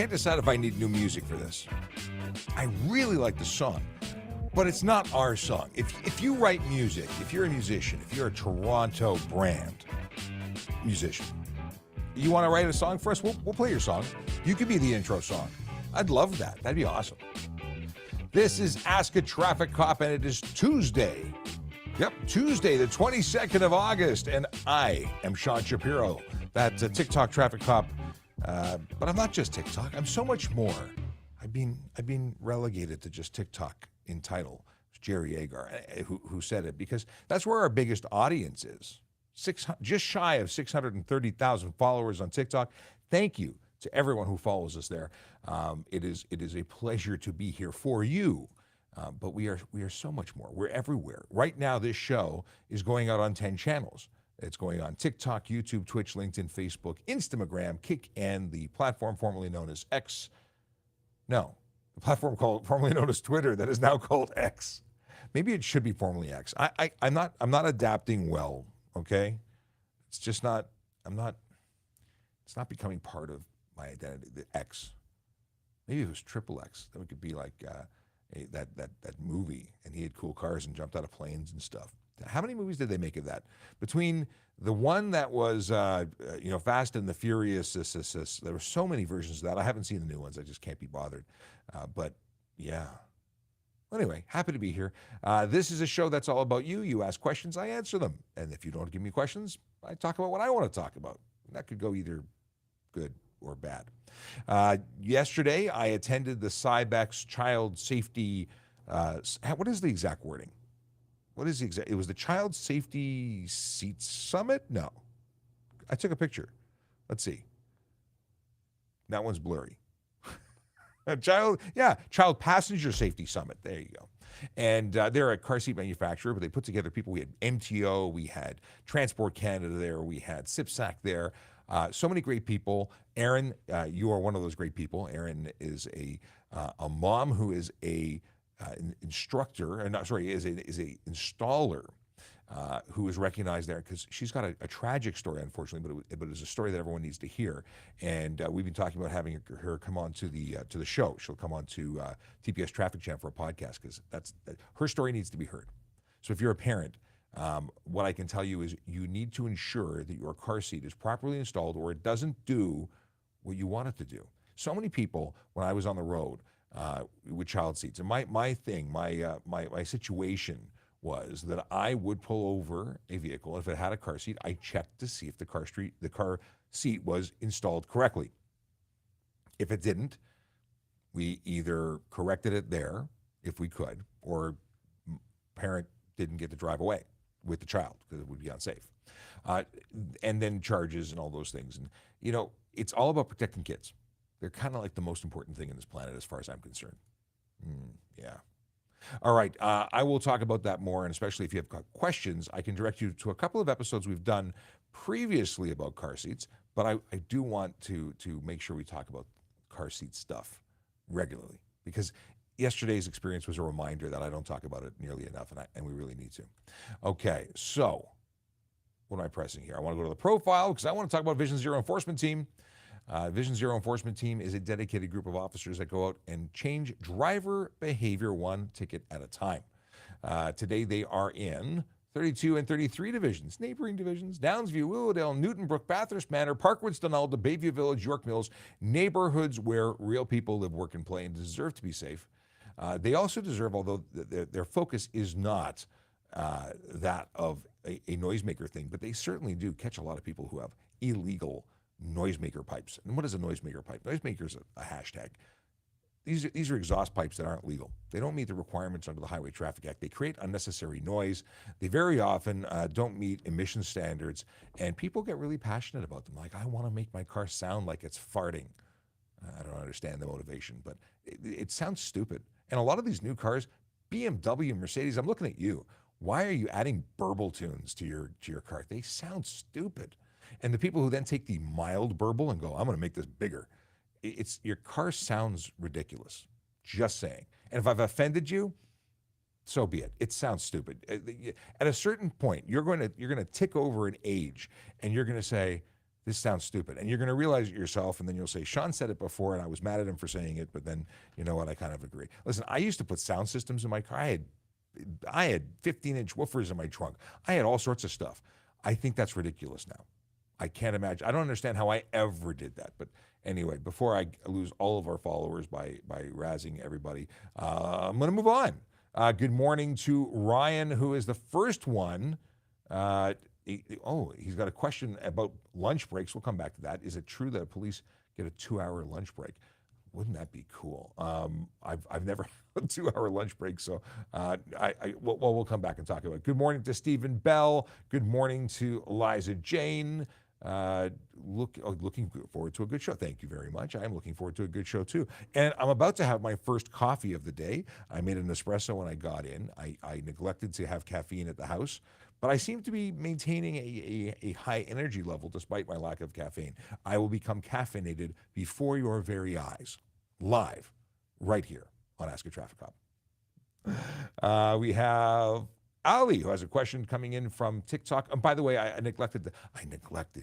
can't decide if I need new music for this. I really like the song, but it's not our song. If you write music, if you're a musician, if you're a Toronto brand musician, you want to write a song for us, we'll play your song. You could be the intro song. I'd love that. That'd be awesome. This is Ask a Traffic Cop, and it is Tuesday. Yep, Tuesday, the 22nd of August, and I am Sean Shapiro, that TikTok traffic cop. But I'm not just TikTok. I'm so much more. I've been relegated to just TikTok in title. It's Jerry Agar who said it, because that's where our biggest audience is. Just shy of 630,000 followers on TikTok. Thank you to everyone who follows us there. It is a pleasure to be here for you. But we are so much more. We're everywhere. Right now, this show is going out on 10 channels. It's going on TikTok, YouTube, Twitch, LinkedIn, Facebook, Instagram, Kick, and the platform formerly known as X. No, the platform formerly known as Twitter that is now called X. Maybe it should be formerly X. I'm not adapting well. Okay, it's just not. It's not becoming part of my identity. The X. Maybe it was Triple X. Then we could be like that movie, and he had cool cars and jumped out of planes and stuff. How many movies did they make of that? Between the one that was Fast and the Furious, there were so many versions of that. I haven't seen the new ones. I just can't be bothered. But yeah. Anyway, happy to be here. This is a show that's all about you. You ask questions, I answer them. And if you don't give me questions, I talk about what I want to talk about. That could go either good or bad. Yesterday, I attended the Cybex Child Safety. What is the exact wording? What is the exact? It was the Child Safety Seat Summit? No. I took a picture. Let's see. That one's blurry. Child Passenger Safety Summit. There you go. And they're a car seat manufacturer, but they put together people. We had MTO, we had Transport Canada there, we had SIPSAC there. So many great people. Erin, you are one of those great people. Erin is a mom who is an instructor, is a installer. Who is recognized there because she's got a tragic story, unfortunately, but it's a story that everyone needs to hear. And we've been talking about having her come on to the show. She'll come on to TPS Traffic Jam for a podcast because her story needs to be heard. So if you're a parent, what I can tell you is you need to ensure that your car seat is properly installed or it doesn't do what you want it to do. So many people, when I was on the road with child seats, and my situation was that I would pull over a vehicle. If it had a car seat, I checked to see if the car seat was installed correctly. If it didn't, we either corrected it there, if we could, or parent didn't get to drive away with the child because it would be unsafe. And then charges and all those things. And, it's all about protecting kids. They're kind of like the most important thing in this planet as far as I'm concerned. Yeah. All right, I will talk about that more, and especially if you have got questions, I can direct you to a couple of episodes we've done previously about car seats, but I do want to make sure we talk about car seat stuff regularly, because yesterday's experience was a reminder that I don't talk about it nearly enough, and we really need to. Okay, so what am I pressing here? I want to go to the profile, because I want to talk about Vision Zero Enforcement Team. Vision Zero Enforcement Team is a dedicated group of officers that go out and change driver behavior one ticket at a time. Today they are in 32 and 33 divisions, neighboring divisions, Downsview, Willowdale, Newtonbrook, Bathurst Manor, Parkwoods, Donalda, Bayview Village, York Mills, neighborhoods where real people live, work, and play and deserve to be safe. They also deserve, although their focus is not that of a noisemaker thing, but they certainly do catch a lot of people who have illegal noisemaker pipes. And what is a noisemaker pipe? Noisemaker is a hashtag. These are exhaust pipes that aren't legal. They don't meet the requirements under the Highway Traffic Act. They create unnecessary noise. They very often don't meet emission standards, and people get really passionate about them. Like, I want to make my car sound like it's farting. I don't understand the motivation, but it sounds stupid. And a lot of these new cars, BMW, Mercedes, I'm looking at you. Why are you adding burble tunes to your car? They sound stupid. And the people who then take the mild burble and go, I'm going to make this bigger. Your car sounds ridiculous. Just saying. And if I've offended you, so be it. It sounds stupid. At a certain point, you're going to tick over an age, and you're going to say, this sounds stupid. And you're going to realize it yourself, and then you'll say, Sean said it before, and I was mad at him for saying it, but then, you know what, I kind of agree. Listen, I used to put sound systems in my car. I had 15-inch woofers in my trunk. I had all sorts of stuff. I think that's ridiculous now. I can't imagine. I don't understand how I ever did that. But anyway, before I lose all of our followers by razzing everybody, I'm going to move on. Good morning to Ryan, who is the first one. He's got a question about lunch breaks. We'll come back to that. Is it true that police get a 2-hour lunch break? Wouldn't that be cool? I've never had a 2-hour lunch break, so we'll come back and talk about it. Good morning to Stephen Bell. Good morning to Eliza Jane. Looking forward to a good show. Thank you very much. I am looking forward to a good show too. And I'm about to have my first coffee of the day. I made an espresso when I got in. I neglected to have caffeine at the house, but I seem to be maintaining a high energy level despite my lack of caffeine. I will become caffeinated before your very eyes, live, right here on Ask a Traffic Cop. We have Ali, who has a question coming in from TikTok. And by the way, I neglected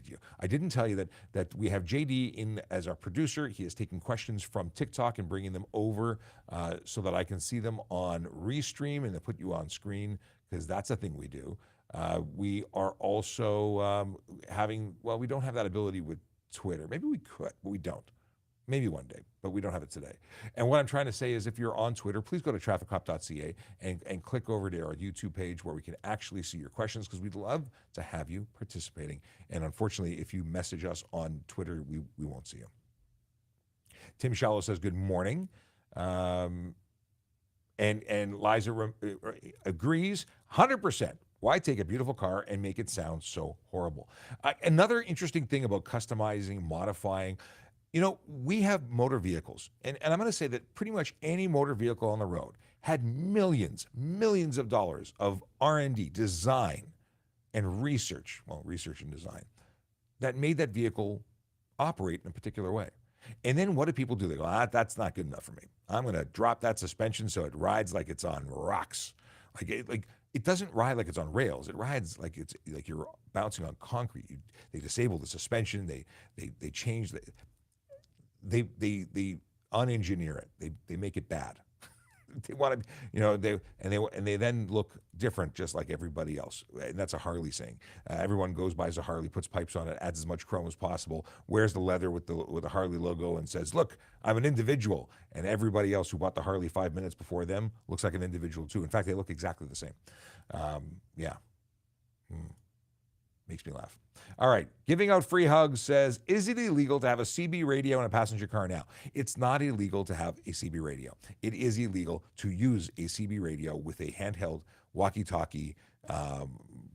you. I didn't tell you that we have JD in as our producer. He is taking questions from TikTok and bringing them over so that I can see them on Restream and to put you on screen, because that's a thing we do. We are also we don't have that ability with Twitter. Maybe we could, but we don't. Maybe one day, but we don't have it today. And what I'm trying to say is, if you're on Twitter, please go to trafficcop.ca and click over to our YouTube page where we can actually see your questions, because we'd love to have you participating. And unfortunately, if you message us on Twitter, we won't see you. Tim Shallow says, good morning. And Liza agrees 100%. Why take a beautiful car and make it sound so horrible? Another interesting thing about customizing, modifying, we have motor vehicles, and I'm going to say that pretty much any motor vehicle on the road had millions of dollars of R&D, design, and research and design, that made that vehicle operate in a particular way. And then what do people do? They go, that's not good enough for me. I'm going to drop that suspension so it rides like it's on rocks. It doesn't ride like it's on rails. It rides like it's like you're bouncing on concrete. They disable the suspension. They change the. They unengineer it. They make it bad. They want to, they then look different, just like everybody else. And that's a Harley saying. Everyone goes, buys a Harley, puts pipes on it, adds as much chrome as possible, wears the leather with the Harley logo, and says, "Look, I'm an individual." And everybody else who bought the Harley 5 minutes before them looks like an individual too. In fact, they look exactly the same. Makes me laugh. All right. Giving out free hugs says, is it illegal to have a CB radio in a passenger car now? It's not illegal to have a CB radio. It is illegal to use a CB radio with a handheld walkie-talkie,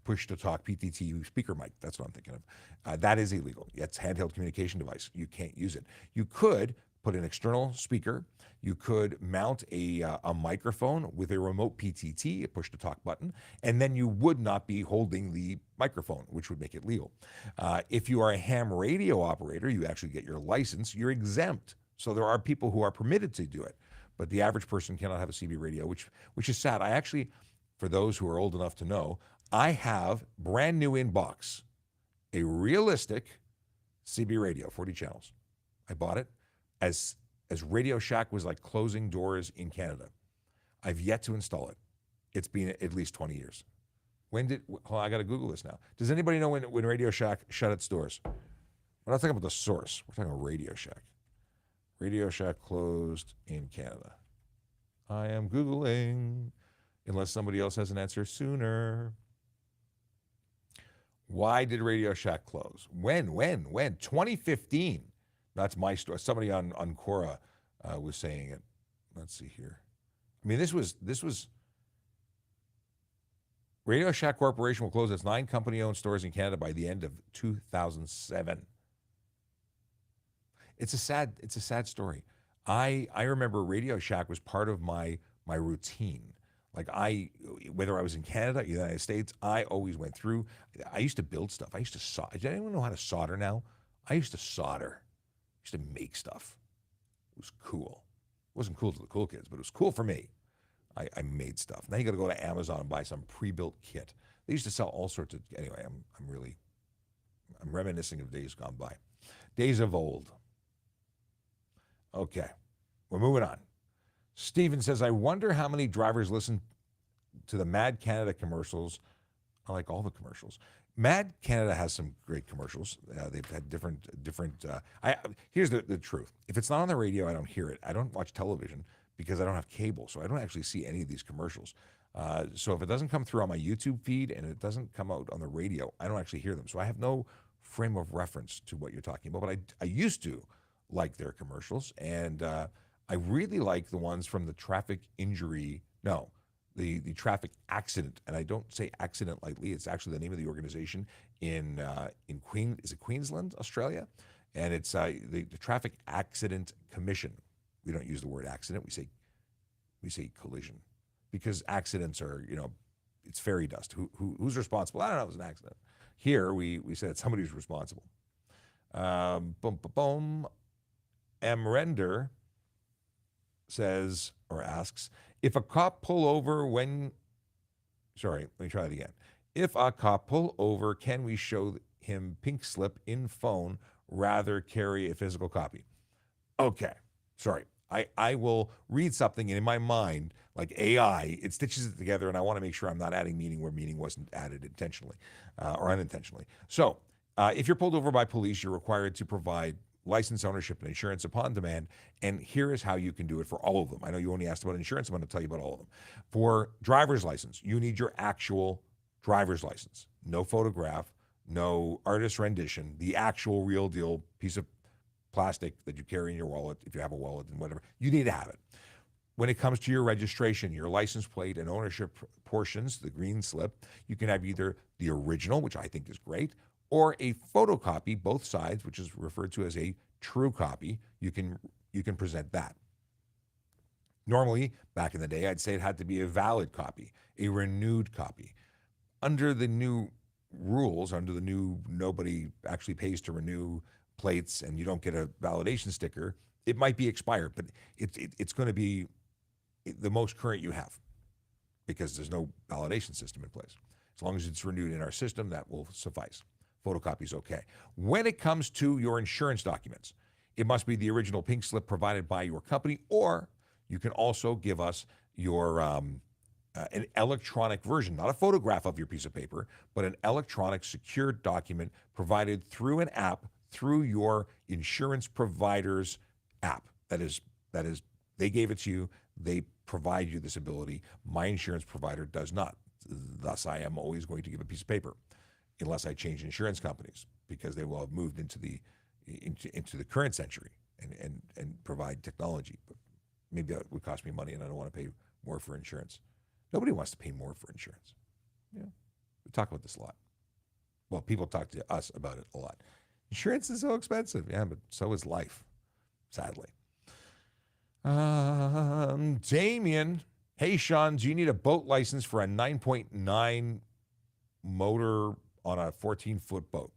push-to-talk PTT speaker mic. That's what I'm thinking of. That is illegal. It's a handheld communication device. You can't use it. You could put an external speaker. You could mount a microphone with a remote PTT, a push-to-talk button, and then you would not be holding the microphone, which would make it legal. If you are a ham radio operator, you actually get your license, you're exempt. So there are people who are permitted to do it, but the average person cannot have a CB radio, which is sad. I actually, for those who are old enough to know, I have brand new in box, a realistic CB radio, 40 channels. I bought it as Radio Shack was like closing doors in Canada. I've yet to install it. It's been at least 20 years. I got to Google this now. Does anybody know when Radio Shack shut its doors? We're not talking about the source. We're talking about Radio Shack. Radio Shack closed in Canada. I am Googling, unless somebody else has an answer sooner. Why did Radio Shack close? When? 2015. That's my story. Somebody on Quora was saying it. Let's see here. I mean, this was Radio Shack Corporation will close its 9 company-owned stores in Canada by the end of 2007. It's a sad story. I remember Radio Shack was part of my routine. Like whether I was in Canada or the United States, I always went through. I used to build stuff. I used to solder. Does anyone know how to solder now? I used to solder. I used to make stuff. It was cool. It wasn't cool to the cool kids, but it was cool for me. I made stuff. Now you got to go to Amazon and buy some pre-built kit. They used to sell all sorts of. Anyway, I'm reminiscing of days gone by. Days of old. Okay, we're moving on. Steven says, I wonder how many drivers listen to the Mad Canada commercials. I like all the commercials. Mad Canada has some great commercials. They've had different. Here's the truth. If it's not on the radio, I don't hear it. I don't watch television because I don't have cable, so I don't actually see any of these commercials. So if it doesn't come through on my YouTube feed and it doesn't come out on the radio, I don't actually hear them. So I have no frame of reference to what you're talking about. But I used to like their commercials, and I really like the ones from the traffic injury. No, the traffic accident, and I don't say accident lightly. It's actually the name of the organization in Queensland, Australia, and it's the Traffic Accident Commission. We don't use the word accident. We say collision, because accidents are, it's fairy dust. Who's responsible? I don't know. It was an accident. Here we said somebody's responsible. Boom, boom, boom. Render says or asks, if a cop pull over let me try that again. If a cop pull over, can we show him pink slip in phone, rather carry a physical copy? Okay, sorry. I will read something, and in my mind, like AI, it stitches it together, and I want to make sure I'm not adding meaning where meaning wasn't added intentionally or unintentionally. So if you're pulled over by police, you're required to provide license, ownership, and insurance upon demand. And here is how you can do it for all of them. I know you only asked about insurance. I'm going to tell you about all of them. For driver's license, you need your actual driver's license. No photograph, no artist rendition, the actual real deal piece of plastic that you carry in your wallet, if you have a wallet and whatever. You need to have it. When it comes to your registration, your license plate and ownership portions, the green slip, you can have either the original, which I think is great, or a photocopy, both sides, which is referred to as a true copy. You can present that. Normally, back in the day, I'd say it had to be a valid copy, a renewed copy. Under the new rules, under the new nobody actually pays to renew plates and you don't get a validation sticker, it might be expired, but it's going to be the most current you have because there's no validation system in place. As long as it's renewed in our system, that will suffice. Photocopy is okay. When it comes to your insurance documents, it must be the original pink slip provided by your company, or you can also give us your an electronic version, not a photograph of your piece of paper, but an electronic secured document provided through an app, through your insurance provider's app. That is, they gave it to you. They provide you this ability. My insurance provider does not. Thus, I am always going to give a piece of paper, unless I change insurance companies, because they will have moved into the current century and provide technology. But maybe that would cost me money, and I don't want to pay more for insurance. Nobody wants to pay more for insurance. Yeah, we talk about this a lot. Well, people talk to us about it a lot. Insurance is so expensive. Yeah, but so is life, sadly. Damien, hey, Sean, do you need a boat license for a 9.9 motor on a 14-foot boat?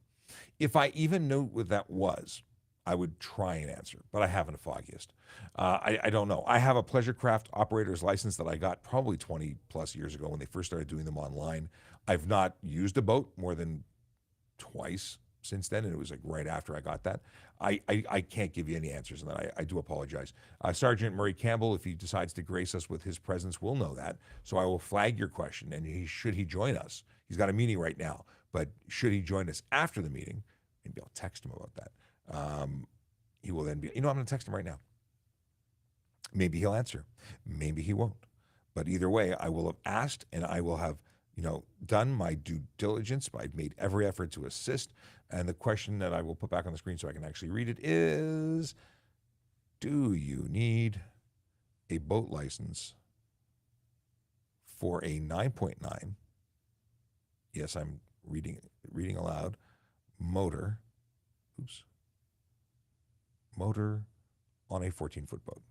If I even knew what that was, I would try and answer, but I haven't the foggiest. I don't know. I have a pleasure craft operator's license that I got probably 20 plus years ago when they first started doing them online. I've not used a boat more than twice since then, and it was like right after I got that. I can't give you any answers on that. I do apologize. Sergeant Murray Campbell, if he decides to grace us with his presence, will know that. So I will flag your question, and should he join us, he's got a meeting right now, but should he join us after the meeting, maybe I'll text him about that. He will then be, I'm going to text him right now. Maybe he'll answer. Maybe he won't. But either way, I will have asked, and I will have, done my due diligence. I've made every effort to assist. And the question that I will put back on the screen so I can actually read it is, do you need a boat license for a 9.9? Yes, I'm reading aloud. Motor on a 14-foot boat.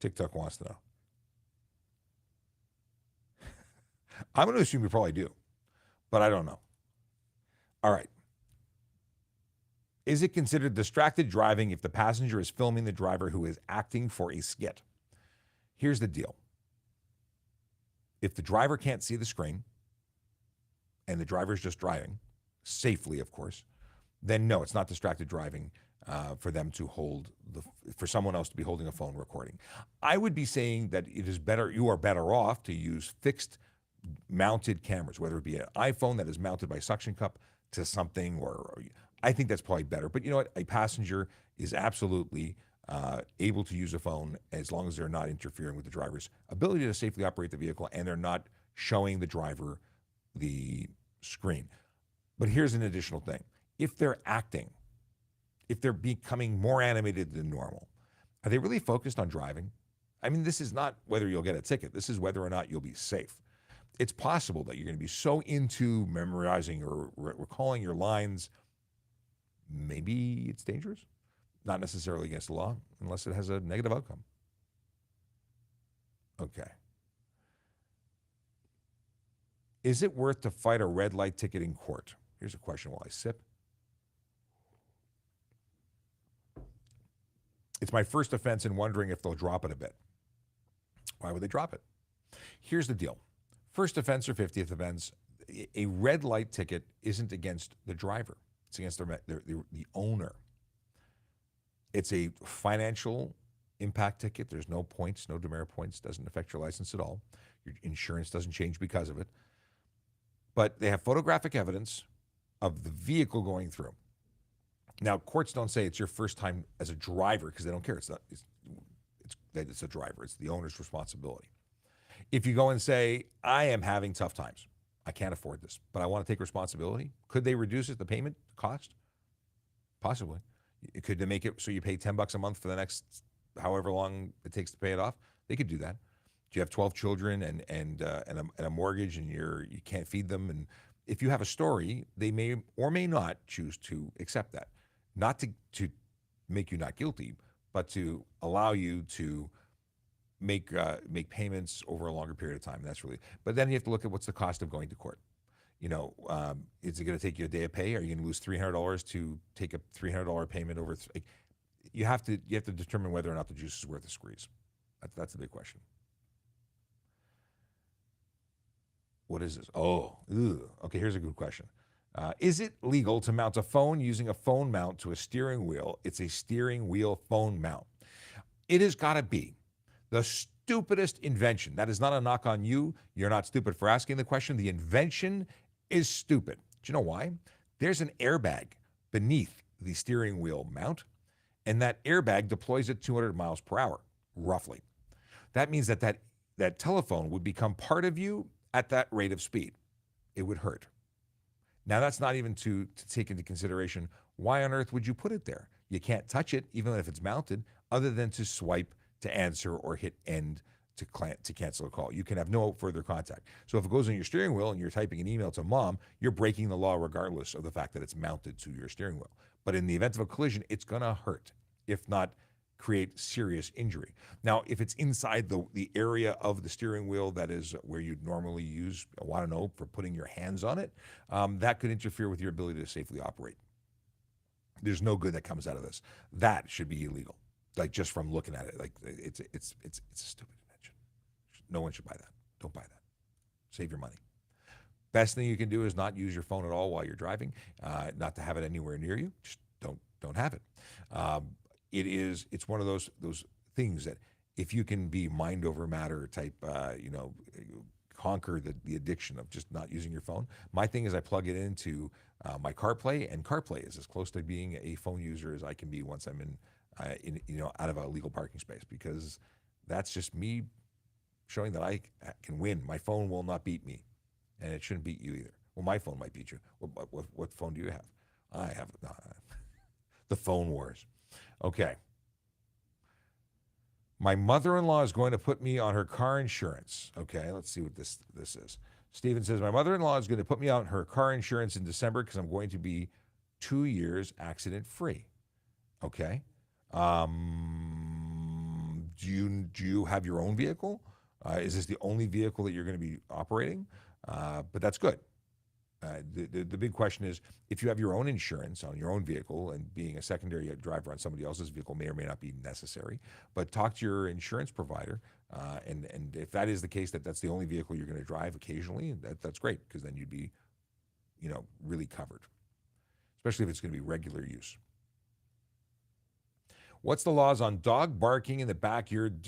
TikTok wants to know. I'm going to assume you probably do, but I don't know. All right. Is it considered distracted driving if the passenger is filming the driver who is acting for a skit? Here's the deal. If the driver can't see the screen and the driver's just driving, safely, of course, then no, it's not distracted driving for them to for someone else to be holding a phone recording. I would be saying that it is better, you are better off to use fixed mounted cameras, whether it be an iPhone that is mounted by suction cup to something, or I think that's probably better. But you know what? A passenger is absolutely able to use a phone as long as they're not interfering with the driver's ability to safely operate the vehicle and they're not showing the driver the screen. But here's an additional thing. If they're acting, if they're becoming more animated than normal, are they really focused on driving? I mean, this is not whether you'll get a ticket. This is whether or not you'll be safe. It's possible that you're going to be so into memorizing or recalling your lines, maybe it's dangerous. Not necessarily against the law, unless it has a negative outcome. Okay. Is it worth to fight a red light ticket in court? Here's a question while I sip. It's my first offense and wondering if they'll drop it a bit. Why would they drop it? Here's the deal. First offense or 50th offense, a red light ticket isn't against the driver. It's against the owner. It's a financial impact ticket. There's no points, no demerit points. Doesn't affect your license at all. Your insurance doesn't change because of it. But they have photographic evidence of the vehicle going through. Now, courts don't say it's your first time as a driver because they don't care. It's a driver. It's the owner's responsibility. If you go and say, I am having tough times, I can't afford this, but I want to take responsibility, could they reduce it, the payment cost? Possibly. Could they make it so you pay $10 a month for the next however long it takes to pay it off? They could do that. Do you have 12 children and a mortgage and you can't feed them? And if you have a story, they may or may not choose to accept that. Not to make you not guilty, but to allow you to make payments over a longer period of time. That's really. But then you have to look at what's the cost of going to court. You know, is it going to take you a day of pay? Are you going to lose $300 to take a $300 payment over? You have to determine whether or not the juice is worth the squeeze. That's the big question. What is this? Oh, okay. Here's a good question. Is it legal to mount a phone using a phone mount to a steering wheel? It's a steering wheel phone mount. It has got to be the stupidest invention. That is not a knock on you. You're not stupid for asking the question. The invention is stupid. Do you know why? There's an airbag beneath the steering wheel mount, and that airbag deploys at 200 miles per hour, roughly. That means that telephone would become part of you at that rate of speed. It would hurt. Now, that's not even to take into consideration why on earth would you put it there? You can't touch it, even if it's mounted, other than to swipe to answer or hit end to cancel a call. You can have no further contact. So if it goes on your steering wheel and you're typing an email to mom, you're breaking the law regardless of the fact that it's mounted to your steering wheel. But in the event of a collision, it's going to hurt, if not create serious injury. Now, if it's inside the area of the steering wheel that is where you'd normally use, for putting your hands on it, that could interfere with your ability to safely operate. There's no good that comes out of this. That should be illegal. Like, just from looking at it, like it's a stupid invention. No one should buy that. Don't buy that. Save your money. Best thing you can do is not use your phone at all while you're driving, not to have it anywhere near you. Just don't have it. It's one of those things that if you can be mind over matter type, conquer the addiction of just not using your phone. My thing is I plug it into my CarPlay, and CarPlay is as close to being a phone user as I can be once I'm out of a legal parking space, because that's just me showing that I can win. My phone will not beat me, and it shouldn't beat you either. Well, my phone might beat you. What phone do you have? I have the phone wars. Okay. My mother-in-law is going to put me on her car insurance. Okay, let's see what this is. Stephen says, my mother-in-law is going to put me on her car insurance in December because I'm going to be 2 years accident-free. Okay. Do you have your own vehicle? Is this the only vehicle that you're going to be operating? But that's good. The big question is, if you have your own insurance on your own vehicle, and being a secondary driver on somebody else's vehicle may or may not be necessary, but talk to your insurance provider And if that is the case, that's the only vehicle you're going to drive occasionally, that's great, because then you'd be, really covered, especially if it's going to be regular use. What's the laws on dog barking in the backyard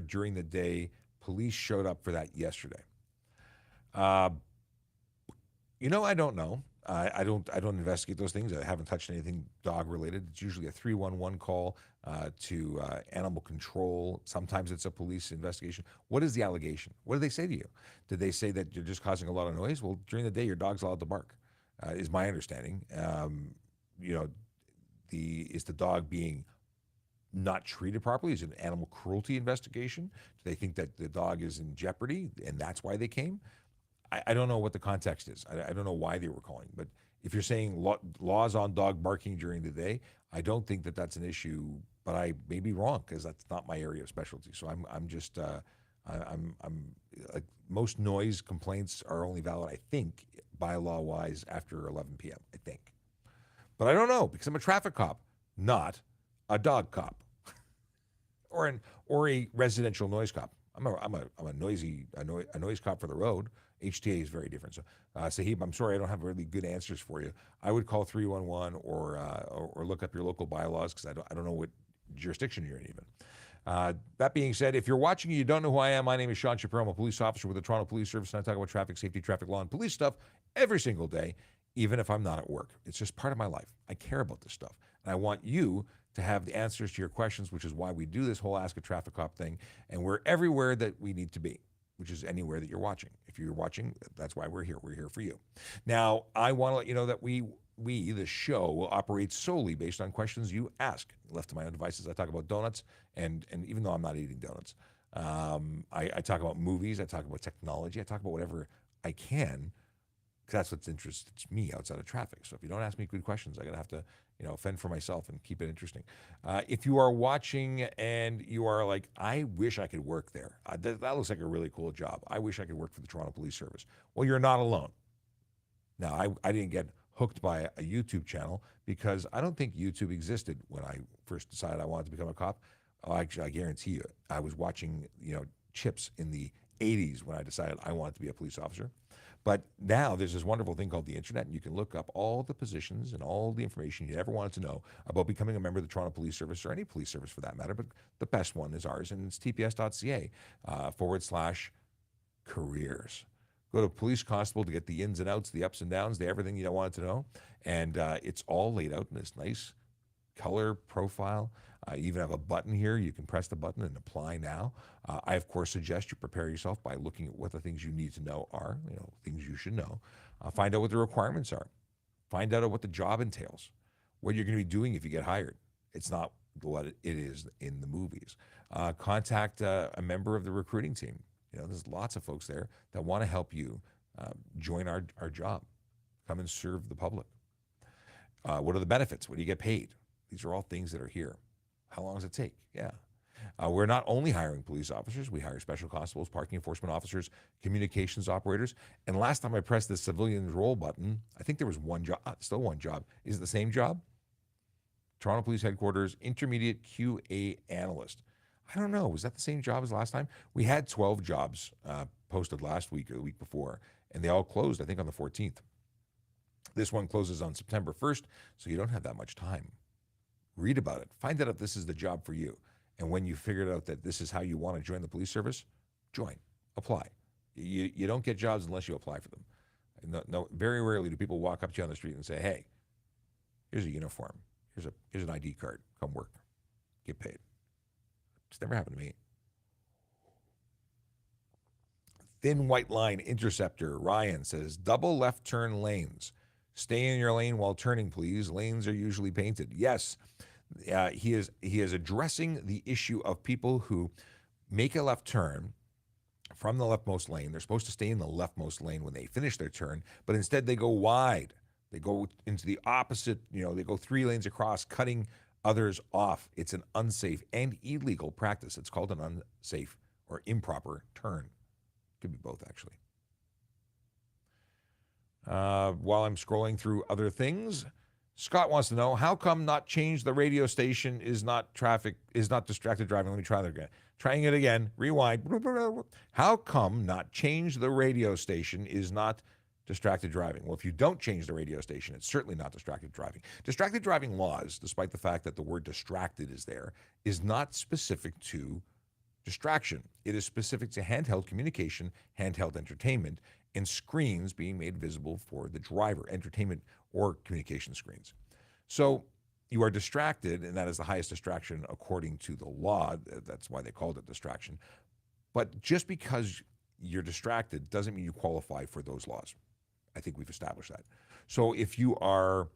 during the day? Police showed up for that yesterday. I don't know. I don't investigate those things. I haven't touched anything dog related. It's usually a 311 call to animal control. Sometimes it's a police investigation. What is the allegation? What do they say to you? Did they say that you're just causing a lot of noise? Well, during the day, your dog's allowed to bark, is my understanding. Is the dog being not treated properly? Is it an animal cruelty investigation? Do they think that the dog is in jeopardy and that's why they came? I don't know what the context is. I don't know why they were calling. But if you're saying laws on dog barking during the day, I don't think that that's an issue. But I may be wrong, because that's not my area of specialty. So I'm like, most noise complaints are only valid, I think, bylaw wise, after 11 p.m. I think. But I don't know, because I'm a traffic cop, not a dog cop, or a residential noise cop. I'm a noise cop for the road. HTA is very different. So, Sahib, I'm sorry I don't have really good answers for you. I would call 311 or look up your local bylaws, because I don't know what jurisdiction you're in even. That being said, if you're watching and you don't know who I am, my name is Sean Shapiro. I'm a police officer with the Toronto Police Service, and I talk about traffic safety, traffic law, and police stuff every single day, even if I'm not at work. It's just part of my life. I care about this stuff, and I want you to have the answers to your questions, which is why we do this whole Ask a Traffic Cop thing, and we're everywhere that we need to be, which is anywhere that you're watching. If you're watching, that's why we're here. We're here for you. Now, I want to let you know that we, the show, will operate solely based on questions you ask. Left to my own devices, I talk about donuts, and even though I'm not eating donuts, I talk about movies, I talk about technology, I talk about whatever I can, because that's what's interests me outside of traffic. So if you don't ask me good questions, I'm going to have to, fend for myself and keep it interesting. If you are watching and you are like, I wish I could work there. That looks like a really cool job. I wish I could work for the Toronto Police Service. Well, you're not alone. Now, I didn't get hooked by a YouTube channel, because I don't think YouTube existed when I first decided I wanted to become a cop. Oh, actually, I guarantee you, I was watching, Chips in the 80s when I decided I wanted to be a police officer. But now there's this wonderful thing called the internet, and you can look up all the positions and all the information you ever wanted to know about becoming a member of the Toronto Police Service, or any police service for that matter. But the best one is ours, and it's tps.ca /careers. Go to Police Constable to get the ins and outs, the ups and downs, the everything you wanted to know. And it's all laid out in this nice color profile. You even have a button here. You can press the button and apply now. I, of course, suggest you prepare yourself by looking at what the things you need to know are, things you should know. Find out what the requirements are. Find out what the job entails, what you're going to be doing if you get hired. It's not what it is in the movies. Contact a member of the recruiting team. There's lots of folks there that want to help you join our job. Come and serve the public. What are the benefits? What do you get paid? These are all things that are here. How long does it take? Yeah. We're not only hiring police officers. We hire special constables, parking enforcement officers, communications operators. And last time I pressed the civilian role button, I think there was one job, still one job. Is it the same job? Toronto Police Headquarters, intermediate QA analyst. I don't know. Was that the same job as last time? We had 12 jobs posted last week or the week before, and they all closed, I think, on the 14th. This one closes on September 1st, so you don't have that much time. Read about it. Find out if this is the job for you. And when you figured out that this is how you want to join the police service, join, apply. You don't get jobs unless you apply for them. No, very rarely do people walk up to you on the street and say, hey, here's a uniform. Here's an ID card. Come work. Get paid. It's never happened to me. Thin white line interceptor. Ryan says, double left turn lanes. Stay in your lane while turning, please. Lanes are usually painted. Yes, he is addressing the issue of people who make a left turn from the leftmost lane. They're supposed to stay in the leftmost lane when they finish their turn, but instead they go wide. They go into the opposite, they go 3 lanes across, cutting others off. It's an unsafe and illegal practice. It's called an unsafe or improper turn. Could be both, actually. While I'm scrolling through other things, Scott wants to know, how come not change the radio station is not distracted driving? Let me try that again. Trying it again. Rewind. How come not change the radio station is not distracted driving? Well, if you don't change the radio station, it's certainly not distracted driving. Distracted driving laws, despite the fact that the word distracted is there, is not specific to distraction. It is specific to handheld communication, handheld entertainment, and screens being made visible for the driver, entertainment or communication screens. So you are distracted, and that is the highest distraction according to the law. That's why they called it distraction. But just because you're distracted doesn't mean you qualify for those laws. I think we've established that. So if you are,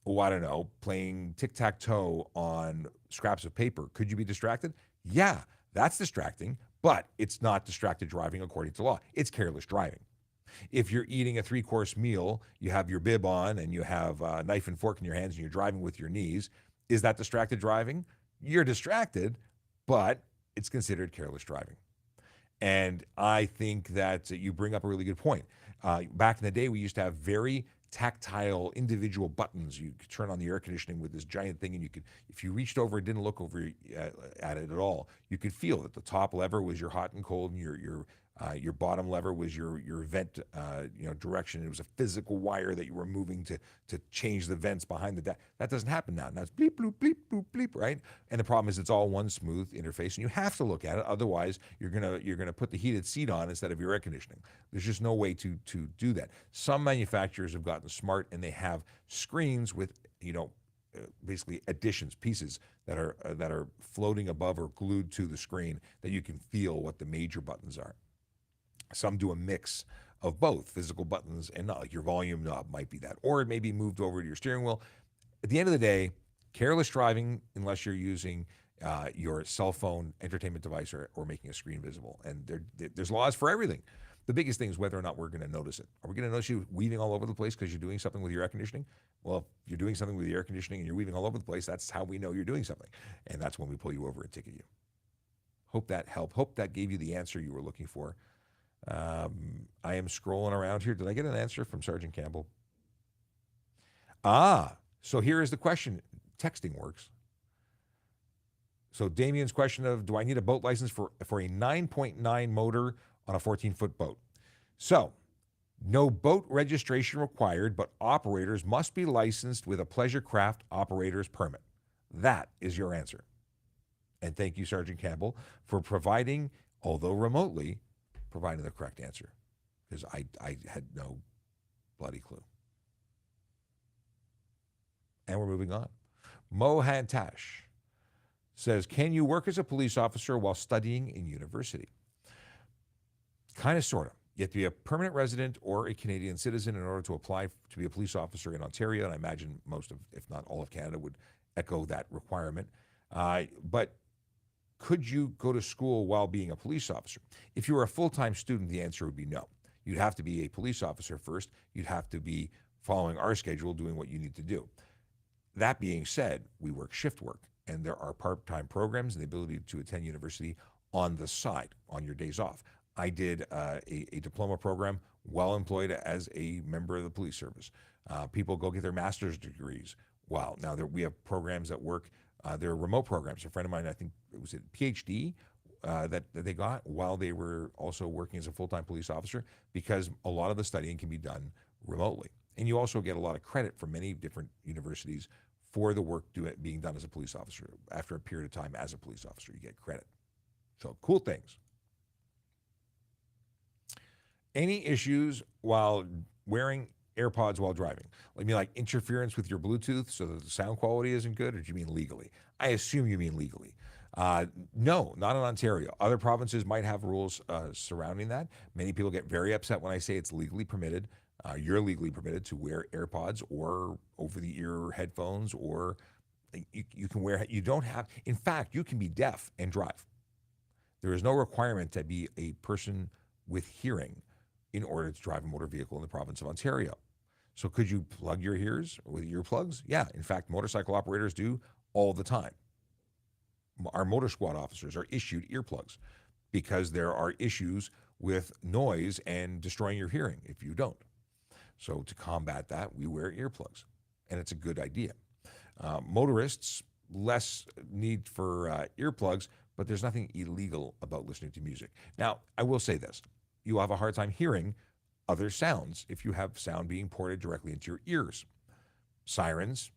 oh, I don't know, playing tic-tac-toe on scraps of paper, could you be distracted? Yeah, that's distracting, but it's not distracted driving according to law. It's careless driving. If you're eating a 3-course meal, you have your bib on and you have a knife and fork in your hands and you're driving with your knees, is that distracted driving? You're distracted, but it's considered careless driving. And I think that you bring up a really good point. Back in the day, we used to have very tactile individual buttons. You could turn on the air conditioning with this giant thing, and you could, if you reached over and didn't look over at it at all, you could feel that the top lever was your hot and cold, and your bottom lever was your vent direction. It was a physical wire that you were moving to change the vents behind the deck. That doesn't happen now. Now it's bleep, bloop, bleep, bloop, bleep, right? And the problem is it's all one smooth interface, and you have to look at it. Otherwise, you're gonna put the heated seat on instead of your air conditioning. There's just no way to do that. Some manufacturers have gotten smart, and they have screens with basically additions, pieces that are floating above or glued to the screen that you can feel what the major buttons are. Some do a mix of both, physical buttons and not, like your volume knob might be that, or it may be moved over to your steering wheel. At the end of the day, careless driving, unless you're using your cell phone entertainment device or making a screen visible. And there's laws for everything. The biggest thing is whether or not we're going to notice it. Are we going to notice you weaving all over the place because you're doing something with your air conditioning? Well, if you're doing something with your air conditioning and you're weaving all over the place, that's how we know you're doing something. And that's when we pull you over and ticket you. Hope that helped. Hope that gave you the answer you were looking for. I am scrolling around here. Did I get an answer from Sergeant Campbell? So here is the question. Texting works. So Damien's question of, do I need a boat license for a 9.9 motor on a 14-foot boat? So no boat registration required, but operators must be licensed with a pleasure craft operator's permit. That is your answer. And thank you, Sergeant Campbell, for providing, although remotely, providing the correct answer, because I had no bloody clue. And we're moving on. Mohan Tash says, can you work as a police officer while studying in university? Kind of, sort of. You have to be a permanent resident or a Canadian citizen in order to apply to be a police officer in Ontario, and I imagine most of, if not all of Canada, would echo that requirement. But could you go to school while being a police officer? If you were a full-time student, the answer would be no. You'd have to be a police officer first. You'd have to be following our schedule, doing what you need to do. That being said, we work shift work, and there are part-time programs and the ability to attend university on the side, on your days off. I did a diploma program while employed as a member of the police service. People go get their master's degrees. Wow. Now, we have programs that work. There are remote programs. A friend of mine, I think it was a PhD that they got while they were also working as a full-time police officer, because a lot of the studying can be done remotely. And you also get a lot of credit from many different universities for the work being done as a police officer. After a period of time as a police officer, you get credit. So cool things. Any issues while wearing AirPods while driving? You mean like interference with your Bluetooth so that the sound quality isn't good, or do you mean legally? I assume you mean legally. No, not in Ontario. Other provinces might have rules surrounding that. Many people get very upset when I say it's legally permitted. You're legally permitted to wear AirPods or over-the-ear headphones, or you can wear, you don't have, in fact, you can be deaf and drive. There is no requirement to be a person with hearing in order to drive a motor vehicle in the province of Ontario. So could you plug your ears with earplugs? Yeah, in fact, motorcycle operators do all the time. Our motor squad officers are issued earplugs because there are issues with noise and destroying your hearing if you don't. So to combat that, we wear earplugs. and it's a good idea. Motorists, less need for earplugs, but there's nothing illegal about listening to music. Now, I will say this. You will have a hard time hearing other sounds if you have sound being ported directly into your ears. Sirens,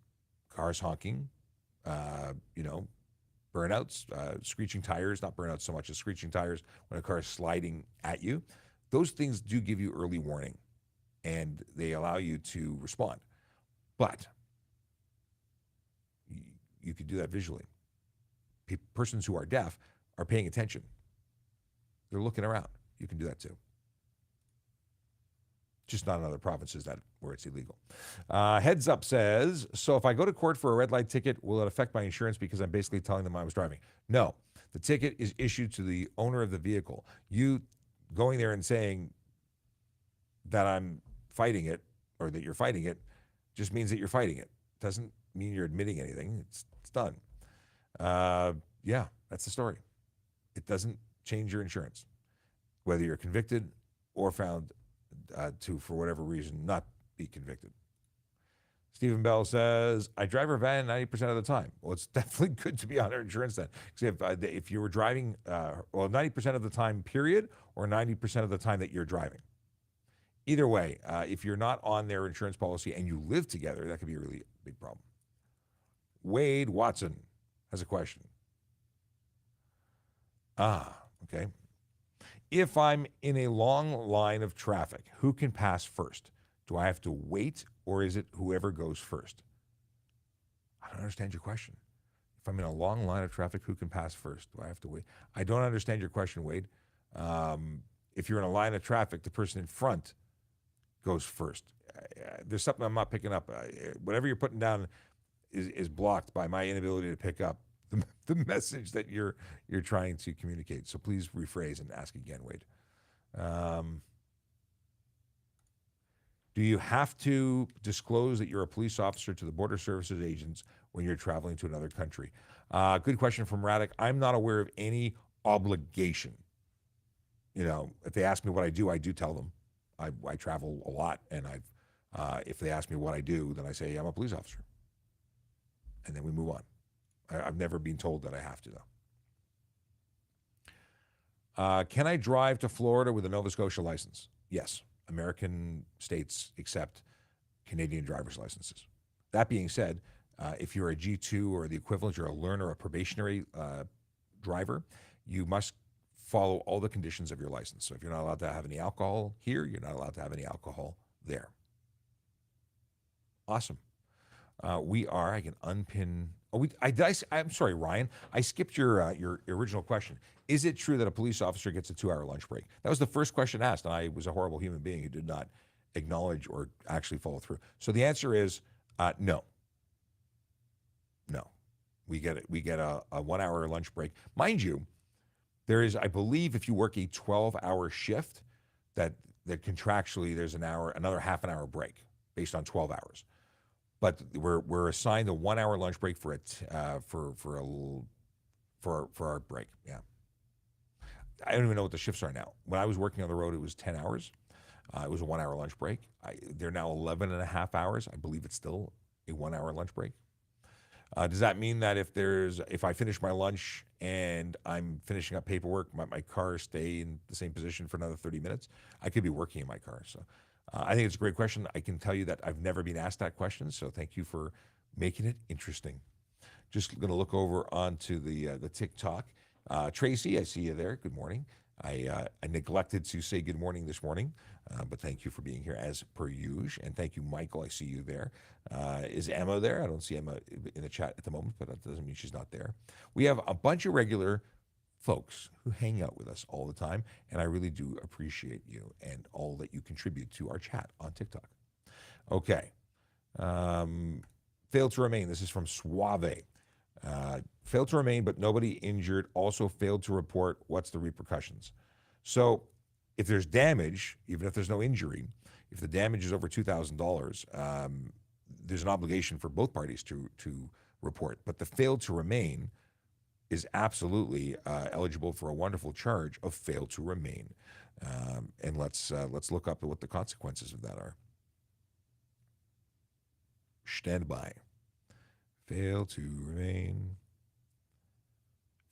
cars honking, burnouts, screeching tires, not burnouts so much as screeching tires when a car is sliding at you. Those things do give you early warning, and they allow you to respond. But you could do that visually. Persons who are deaf are paying attention. They're looking around. You can do that too. Just not in other provinces where it's illegal. Heads Up says, so if I go to court for a red light ticket, will it affect my insurance because I'm basically telling them I was driving? No. The ticket is issued to the owner of the vehicle. You going there and saying that I'm fighting it or that you're fighting it just means that you're fighting it. Doesn't mean you're admitting anything. It's done. Yeah, that's the story. It doesn't change your insurance, whether you're convicted or found to, for whatever reason, not be convicted. Stephen Bell says, I drive a van 90% of the time. Well, it's definitely good to be on our insurance then. Because if you were driving, 90% of the time, period, or 90% of the time that you're driving. Either way, if you're not on their insurance policy and you live together, that could be a really big problem. Wade Watson has a question. Okay. If I'm in a long line of traffic, who can pass first? Do I have to wait, or is it whoever goes first? I don't understand your question. If I'm in a long line of traffic, who can pass first? Do I have to wait? I don't understand your question, Wade. If you're in a line of traffic, the person in front goes first. There's something I'm not picking up. Whatever you're putting down is blocked by my inability to pick up the message that you're trying to communicate. So please rephrase and ask again, Wade. Do you have to disclose that you're a police officer to the Border Services agents when you're traveling to another country? Good question from Radek. I'm not aware of any obligation. If they ask me what I do tell them. I travel a lot, and if they ask me what I do, then I say I'm a police officer, and then we move on. I've never been told that I have to, though. Can I drive to Florida with a Nova Scotia license? Yes. American states accept Canadian driver's licenses. That being said, if you're a G2 or the equivalent, you're a learner, a probationary driver, you must follow all the conditions of your license. So if you're not allowed to have any alcohol here, you're not allowed to have any alcohol there. Awesome. I can unpin. I'm sorry, Ryan. I skipped your original question. Is it true that a police officer gets a 2-hour lunch break? That was the first question asked, and I was a horrible human being who did not acknowledge or actually follow through. So the answer is no. No, we get a 1-hour lunch break. Mind you, there is, I believe, if you work a 12-hour shift, that contractually there's another half an hour break based on 12 hours. But we're assigned a 1-hour lunch break for our break. Yeah, I don't even know what the shifts are now. When I was working on the road, it was 10 hours. It was a 1-hour lunch break. They're now 11 and a half hours. I believe it's still a 1-hour lunch break. Does that mean that if I finish my lunch and I'm finishing up paperwork, my car stay in the same position for another 30 minutes? I could be working in my car. So I think it's a great question. I can tell you that I've never been asked that question. So thank you for making it interesting. Just going to look over onto the TikTok. Tracy, I see you there. Good morning. I neglected to say good morning this morning, but thank you for being here as per usual. And thank you, Michael. I see you there. Is Emma there? I don't see Emma in the chat at the moment, but that doesn't mean she's not there. We have a bunch of regular folks who hang out with us all the time, and I really do appreciate you and all that you contribute to our chat on TikTok. Okay. Failed to remain. This is from Suave. Failed to remain, but nobody injured. Also failed to report. What's the repercussions? So if there's damage, even if there's no injury, if the damage is over $2,000, there's an obligation for both parties to report. But the failed to remain is absolutely eligible for a wonderful charge of failed to remain. And let's look up at what the consequences of that are. Stand by. Fail to remain.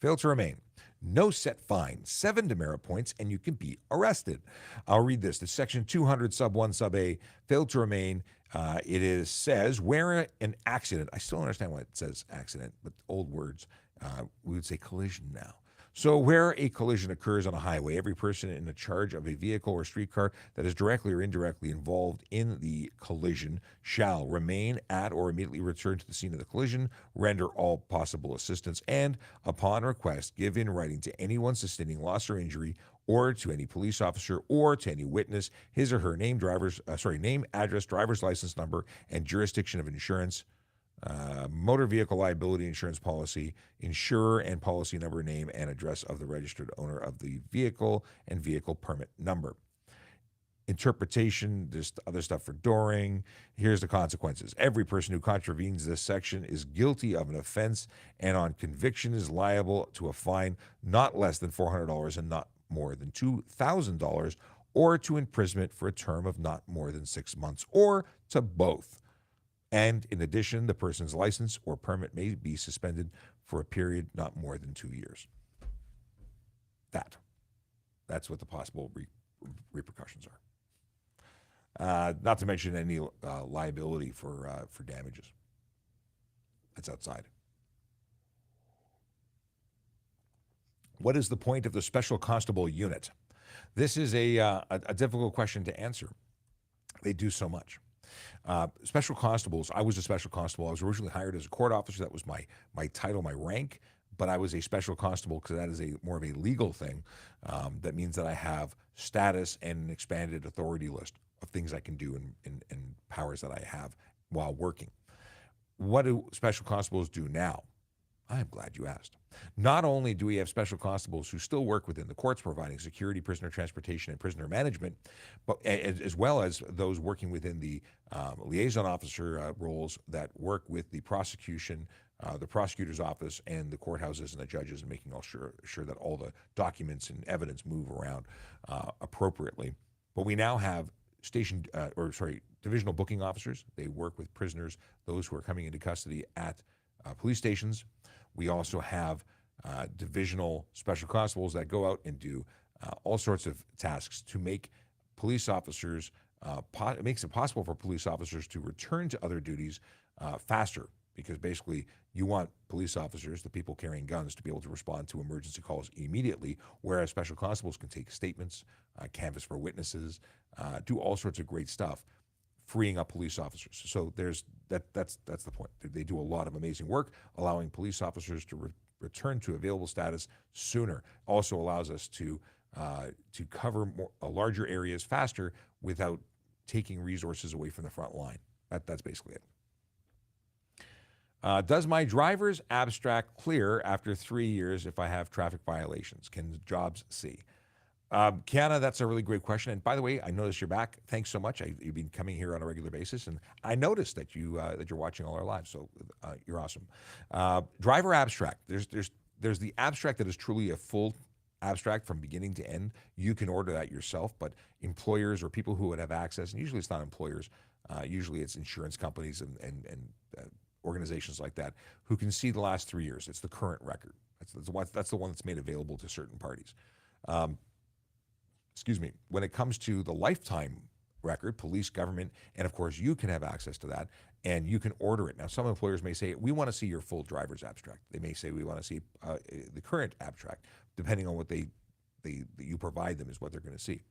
Fail to remain. No set fine, 7 demerit points, and you can be arrested. I'll read this. The section 200 sub 1 sub A, failed to remain. Says where an accident. I still don't understand why it says accident, but old words. We would say collision now. So where a collision occurs on a highway, every person in the charge of a vehicle or streetcar that is directly or indirectly involved in the collision shall remain at or immediately return to the scene of the collision, render all possible assistance, and, upon request, give in writing to anyone sustaining loss or injury, or to any police officer or to any witness his or her name, address, driver's license number, and jurisdiction of insurance, motor vehicle liability insurance policy, insurer and policy number, name, and address of the registered owner of the vehicle, and vehicle permit number. Interpretation, there's other stuff for dooring. Here's the consequences. Every person who contravenes this section is guilty of an offense and on conviction is liable to a fine not less than $400 and not more than $2,000, or to imprisonment for a term of not more than 6 months, or to both. And in addition, the person's license or permit may be suspended for a period not more than 2 years. That's what the possible repercussions are. Not to mention any liability for damages. That's outside. What is the point of the Special Constable unit? This is a difficult question to answer. They do so much. Special constables, I was a special constable. I was originally hired as a court officer. That was my title, my rank, but I was a special constable because that is more of a legal thing. That means that I have status and an expanded authority list of things I can do and powers that I have while working. What do special constables do now? I am glad you asked. Not only do we have special constables who still work within the courts providing security, prisoner transportation, and prisoner management, but as well as those working within the liaison officer roles that work with the prosecution, the prosecutor's office, and the courthouses and the judges, and making sure that all the documents and evidence move around appropriately. But we now have divisional booking officers. They work with prisoners, those who are coming into custody at police stations. We also have divisional special constables that go out and do all sorts of tasks to make police officers, it makes it possible for police officers to return to other duties faster, because basically you want police officers, the people carrying guns, to be able to respond to emergency calls immediately, whereas special constables can take statements, canvass for witnesses, do all sorts of great stuff, freeing up police officers. So that's the point. They do a lot of amazing work, allowing police officers to return to available status sooner. Also allows us to cover larger areas faster without taking resources away from the front line. That's basically it. Does my driver's abstract clear after 3 years if I have traffic violations? Can jobs see? Kiana, that's a really great question. And by the way, I noticed you're back. Thanks so much. You've been coming here on a regular basis, and I noticed that you're watching all our lives. So you're awesome. Driver abstract. There's the abstract that is truly a full abstract from beginning to end. You can order that yourself, but employers or people who would have access, and usually it's not employers. Usually it's insurance companies and organizations like that who can see the last 3 years. It's the current record. That's the one that's made available to certain parties. When it comes to the lifetime record, police, government, and of course you can have access to that, and you can order it. Now, some employers may say, we want to see your full driver's abstract. They may say, we want to see the current abstract, depending on what you provide them is what they're going to see.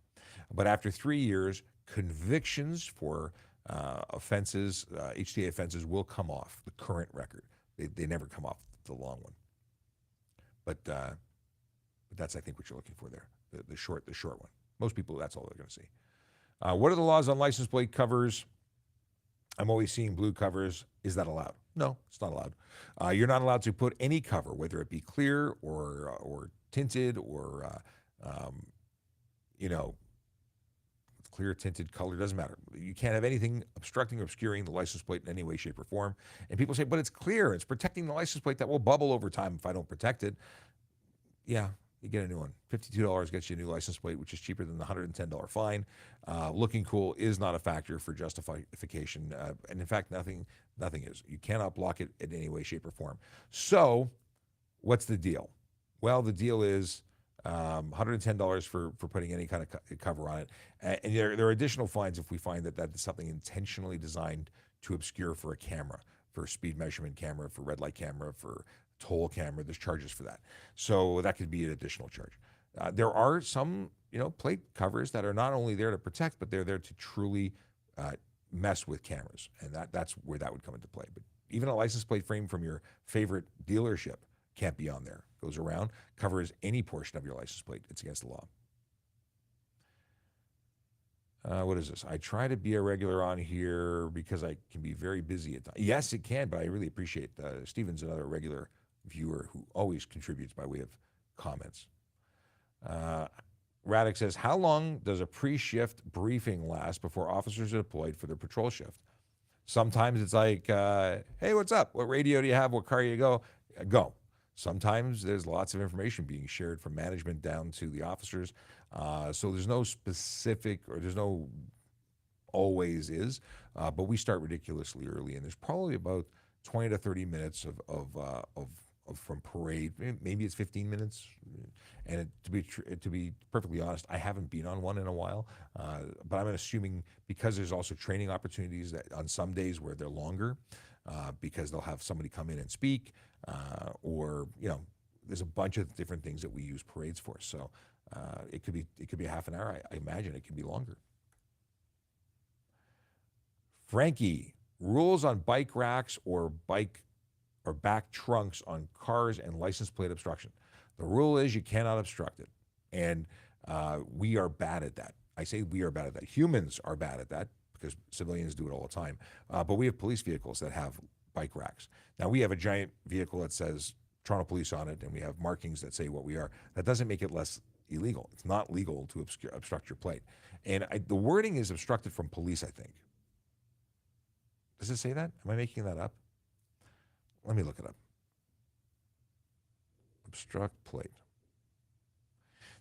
But after 3 years, convictions for offenses, HTA offenses, will come off the current record. They never come off the long one. But that's, I think, what you're looking for there. The short one. Most people, that's all they're going to see. What are the laws on license plate covers? I'm always seeing blue covers. Is that allowed? No, it's not allowed. You're not allowed to put any cover, whether it be clear or tinted or clear, tinted, color, doesn't matter. You can't have anything obstructing or obscuring the license plate in any way, shape, or form. And people say, but it's clear. It's protecting the license plate that will bubble over time if I don't protect it. Yeah, you get a new one. $52 gets you a new license plate, which is cheaper than the $110 fine. Looking cool is not a factor for justification, and in fact, nothing is. You cannot block it in any way, shape, or form. So, what's the deal? Well, the deal is $110 for putting any kind of cover on it, and there are additional fines if we find that that is something intentionally designed to obscure for a camera, for a speed measurement camera, for red light camera, for toll camera. There's charges for that, so that could be an additional charge. There are some, plate covers that are not only there to protect, but they're there to truly mess with cameras, and that's where that would come into play. But even a license plate frame from your favorite dealership can't be on there. Goes around, covers any portion of your license plate. It's against the law. What is this? I try to be a regular on here because I can be very busy at times. Yes, it can, but I really appreciate Steven's another regular viewer who always contributes by way of comments. Radek says, how long does a pre-shift briefing last before officers are deployed for their patrol shift? Sometimes it's like, hey, what's up? What radio do you have? What car you go? Go. Sometimes there's lots of information being shared from management down to the officers. So there's no specific, or there's no always is, but we start ridiculously early, and there's probably about 20 to 30 minutes of from parade. Maybe it's 15 minutes. And to be perfectly honest, I haven't been on one in a while, but I'm assuming because there's also training opportunities that on some days where they're longer, because they'll have somebody come in and speak, or there's a bunch of different things that we use parades for. So it could be a half an hour. I imagine it could be longer. Frankie, rules on bike racks or back trunks on cars and license plate obstruction. The rule is you cannot obstruct it, and we are bad at that. I say we are bad at that. Humans are bad at that because civilians do it all the time. But we have police vehicles that have bike racks. Now, we have a giant vehicle that says Toronto Police on it, and we have markings that say what we are. That doesn't make it less illegal. It's not legal to obstruct your plate. And the wording is obstructed from police, I think. Does it say that? Am I making that up? Let me look it up. Obstruct plate.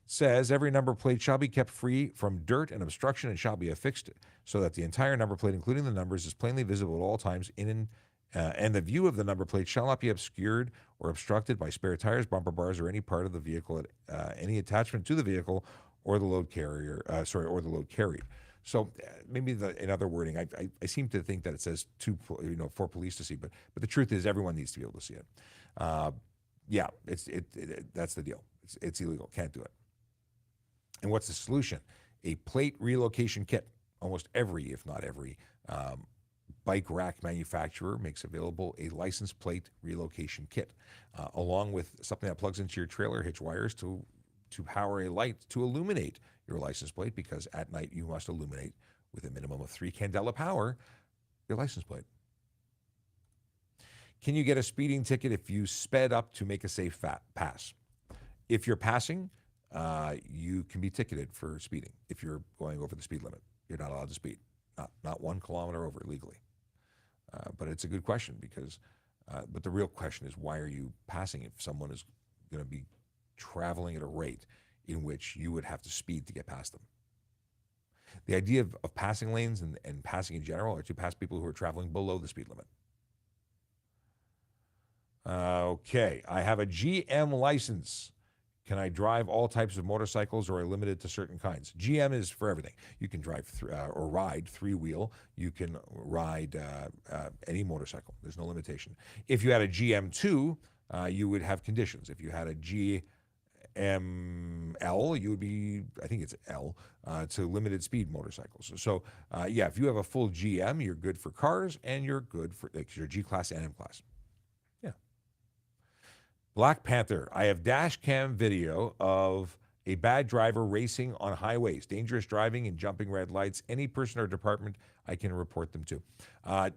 Says every number plate shall be kept free from dirt and obstruction and shall be affixed so that the entire number plate, including the numbers, is plainly visible at all times and the view of the number plate shall not be obscured or obstructed by spare tires, bumper bars, or any part of the vehicle, any attachment to the vehicle or the load carrier, or the load carried. So maybe in other wording, I seem to think that it says for police to see, but the truth is everyone needs to be able to see it. Yeah, that's the deal. It's illegal. Can't do it. And what's the solution? A plate relocation kit. Almost every, if not every, bike rack manufacturer makes available a license plate relocation kit, along with something that plugs into your trailer, hitch wires to power a light to illuminate your license plate, because at night you must illuminate with a minimum of 3 candela power your license plate. Can you get a speeding ticket if you sped up to make a safe pass? If you're passing, you can be ticketed for speeding. If you're going over the speed limit, you're not allowed to speed, not 1 kilometer over legally. But it's a good question because, but the real question is, why are you passing if someone is going to be traveling at a rate in which you would have to speed to get past them? The idea of passing lanes and passing in general are to pass people who are traveling below the speed limit. Okay, I have a GM license. Can I drive all types of motorcycles, or are limited to certain kinds? GM is for everything. You can drive or ride 3-wheel. You can ride any motorcycle. There's no limitation. If you had a GM2, you would have conditions. If you had a GML, you would be, I think it's L, to limited speed motorcycles. So yeah, if you have a full GM, you're good for cars, and you're good for your G-Class and M-Class. Black Panther, I have dash cam video of a bad driver racing on highways, dangerous driving and jumping red lights. Any person or department, I can report them to.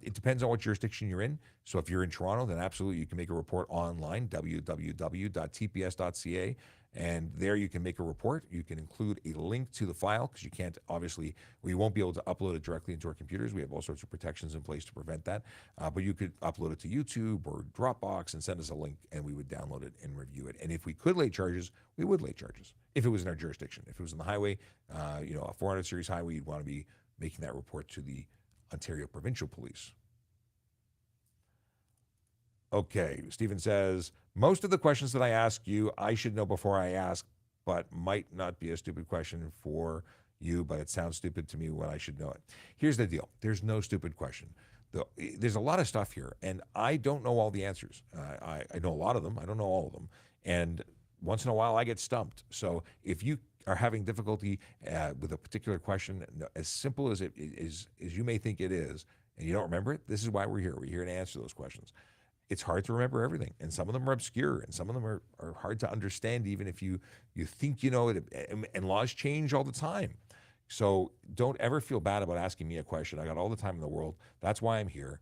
It depends on what jurisdiction you're in. So if you're in Toronto, then absolutely you can make a report online, www.tps.ca, And there you can make a report. You can include a link to the file because you can't, obviously, we won't be able to upload it directly into our computers. We have all sorts of protections in place to prevent that. But you could upload it to YouTube or Dropbox and send us a link, and we would download it and review it. And if we could lay charges, we would lay charges if it was in our jurisdiction. If it was in the highway, a 400 series highway, you'd want to be making that report to the Ontario Provincial Police. Okay, Stephen says, most of the questions that I ask you, I should know before I ask, but might not be a stupid question for you, but it sounds stupid to me when I should know it. Here's the deal. There's no stupid question. There's a lot of stuff here, and I don't know all the answers. I know a lot of them. I don't know all of them. And once in a while, I get stumped. So if you are having difficulty with a particular question, as simple as you may think it is, and you don't remember it, this is why we're here. We're here to answer those questions. It's hard to remember everything, and some of them are obscure, and some of them are hard to understand, even if you think you know it, and laws change all the time. So don't ever feel bad about asking me a question. I got all the time in the world. That's why I'm here,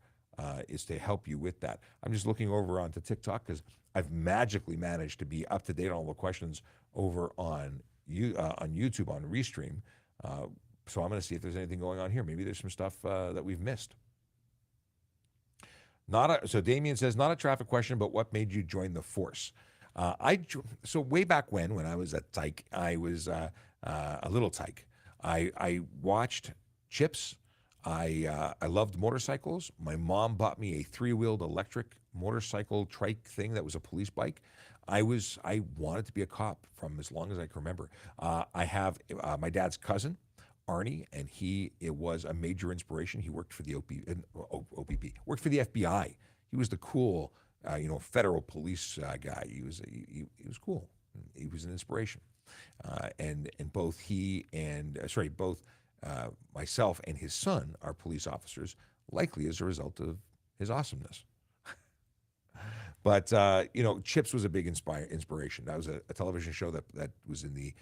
is to help you with that. I'm just looking over onto TikTok because I've magically managed to be up to date on all the questions over on YouTube, on Restream. So I'm going to see if there's anything going on here. Maybe there's some stuff that we've missed. So Damien says, not a traffic question, but what made you join the force? So way back when I was a tyke, I was a little tyke. I watched Chips. I loved motorcycles. My mom bought me a 3-wheeled electric motorcycle trike thing that was a police bike. I wanted to be a cop from as long as I can remember. I have my dad's cousin, Arnie, and it was a major inspiration. He worked for the OPP, worked for the FBI. He was the cool, federal police guy. He was cool. He was an inspiration. And both myself and his son are police officers, likely as a result of his awesomeness. But Chips was a big inspiration. That was a television show that was in the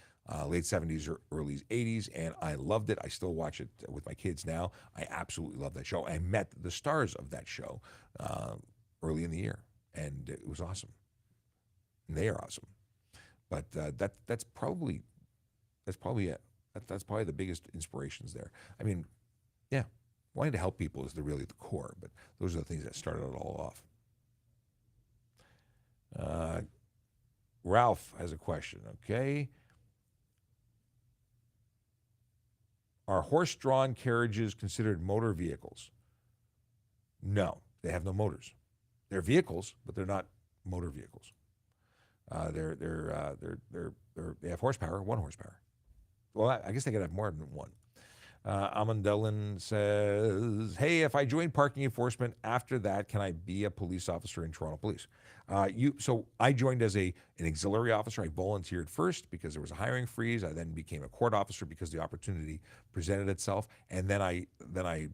late 70s or early 80s, and I loved it. I still watch it with my kids now. I absolutely love that show. I met the stars of that show early in the year, and it was awesome. And they are awesome. But that's probably it. That's probably the biggest inspirations there. I mean, yeah, wanting to help people is really the core, but those are the things that started it all off. Ralph has a question, okay? Are horse-drawn carriages considered motor vehicles? No, they have no motors. They're vehicles, but they're not motor vehicles. They have horsepower, 1 horsepower. Well, I guess they could have more than 1. Amandelin says, hey, if I join parking enforcement, after that, can I be a police officer in Toronto Police? So I joined as an auxiliary officer. I volunteered first because there was a hiring freeze. I then became a court officer because the opportunity presented itself. And then I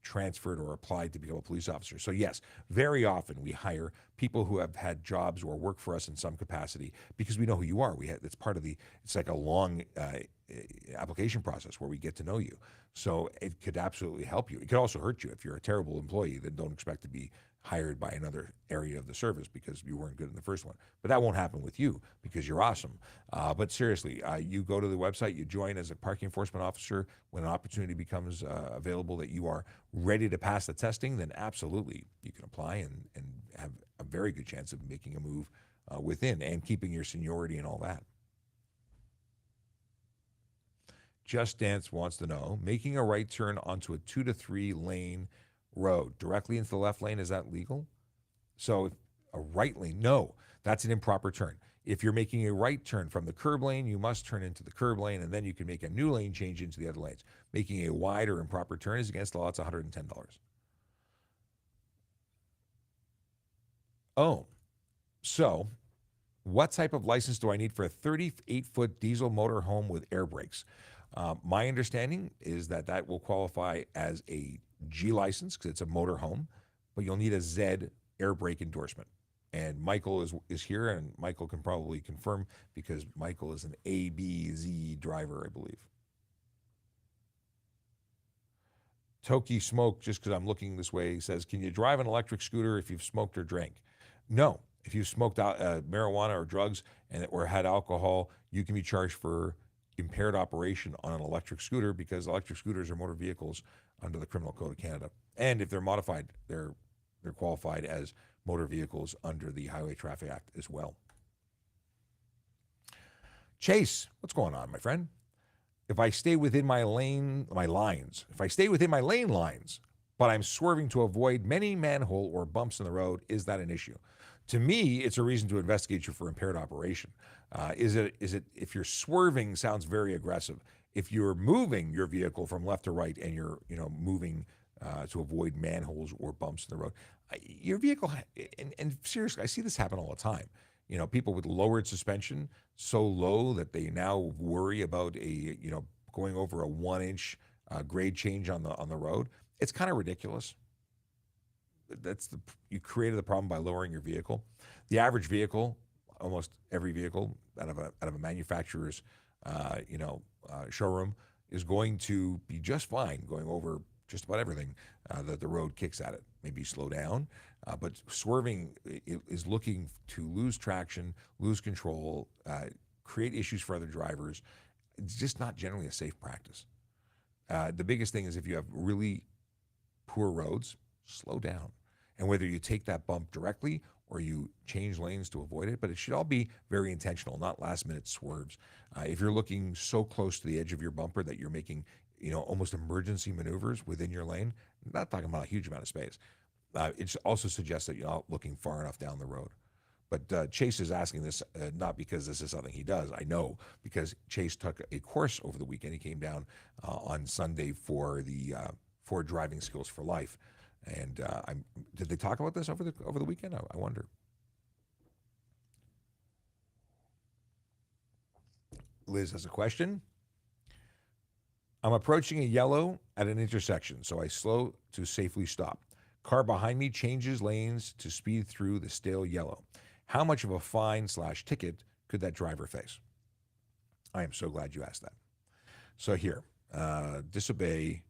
transferred or applied to become a police officer. So yes, very often we hire people who have had jobs or work for us in some capacity because we know who you are. It's like a long application process where we get to know you. So it could absolutely help you. It could also hurt you if you're a terrible employee. Then don't expect to be hired by another area of the service because you weren't good in the first one. But that won't happen with you because you're awesome. But seriously, you go to the website, you join as a parking enforcement officer. When an opportunity becomes available that you are ready to pass the testing, then absolutely you can apply and have a very good chance of making a move within and keeping your seniority and all that. Just Dance wants to know, making a right turn onto a 2 to 3 lane road directly into the left lane, is that legal? So a right lane, no, that's an improper turn. If you're making a right turn from the curb lane, you must turn into the curb lane, and then you can make a new lane change into the other lanes. Making a wide or improper turn is against the law. It's $110. Oh, so what type of license do I need for a 38-foot diesel motor home with air brakes? My understanding is that will qualify as a G license because it's a motor home, but you'll need a Z air brake endorsement. And Michael is here, and Michael can probably confirm because Michael is an ABZ driver, I believe. Toki Smoke, just because I'm looking this way, says, can you drive an electric scooter if you've smoked or drank? No, If you smoked out marijuana or drugs or had alcohol, you can be charged for impaired operation on an electric scooter because electric scooters are motor vehicles under the Criminal Code of Canada. And if they're modified, they're qualified as motor vehicles under the Highway Traffic Act as well. Chase, what's going on, my friend? If I stay within my lane lines, but I'm swerving to avoid many manhole or bumps in the road, is that an issue? To me, it's a reason to investigate you for impaired operation. Is it if you're swerving sounds very aggressive. If you're moving your vehicle from left to right and you're moving to avoid manholes or bumps in the road, your vehicle, and seriously, I see this happen all the time. People with lowered suspension so low that they now worry about going over a 1-inch grade change on the road. It's kind of ridiculous. You created the problem by lowering your vehicle. The average vehicle, almost every vehicle out of a manufacturer's showroom, is going to be just fine going over just about everything that the road kicks at it. Maybe slow down, but swerving is looking to lose traction, lose control, create issues for other drivers. It's just not generally a safe practice. The biggest thing is if you have really poor roads, slow down. And whether you take that bump directly or you change lanes to avoid it, but it should all be very intentional, not last-minute swerves. If you're looking so close to the edge of your bumper that you're making, almost emergency maneuvers within your lane, I'm not talking about a huge amount of space. It also suggests that you're not looking far enough down the road. But Chase is asking this not because this is something he does. I know because Chase took a course over the weekend. He came down on Sunday for the Ford Driving Skills for Life. And did they talk about this over the weekend? I wonder. Liz has a question. I'm approaching a yellow at an intersection, so I slow to safely stop. Car behind me changes lanes to speed through the stale yellow. How much of a fine/ticket could that driver face? I am so glad you asked that. So here, disobey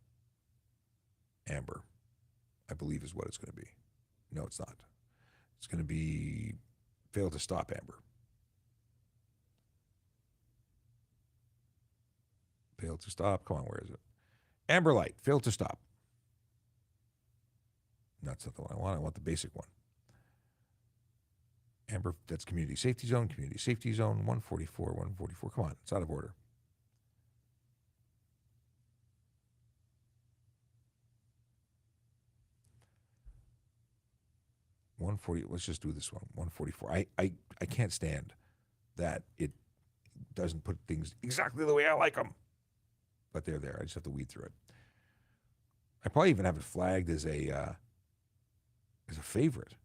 amber, I believe is what it's going to be. No, it's not. It's going to be fail to stop amber. Fail to stop. Come on, where is it? Amber light, fail to stop. That's not the one I want. I want the basic one. Amber, that's community safety zone, 144, 144. Come on, it's out of order. Let's just do this one. 144. I can't stand that it doesn't put things exactly the way I like them. But they're there. I just have to weed through it. I probably even have it flagged as a favorite.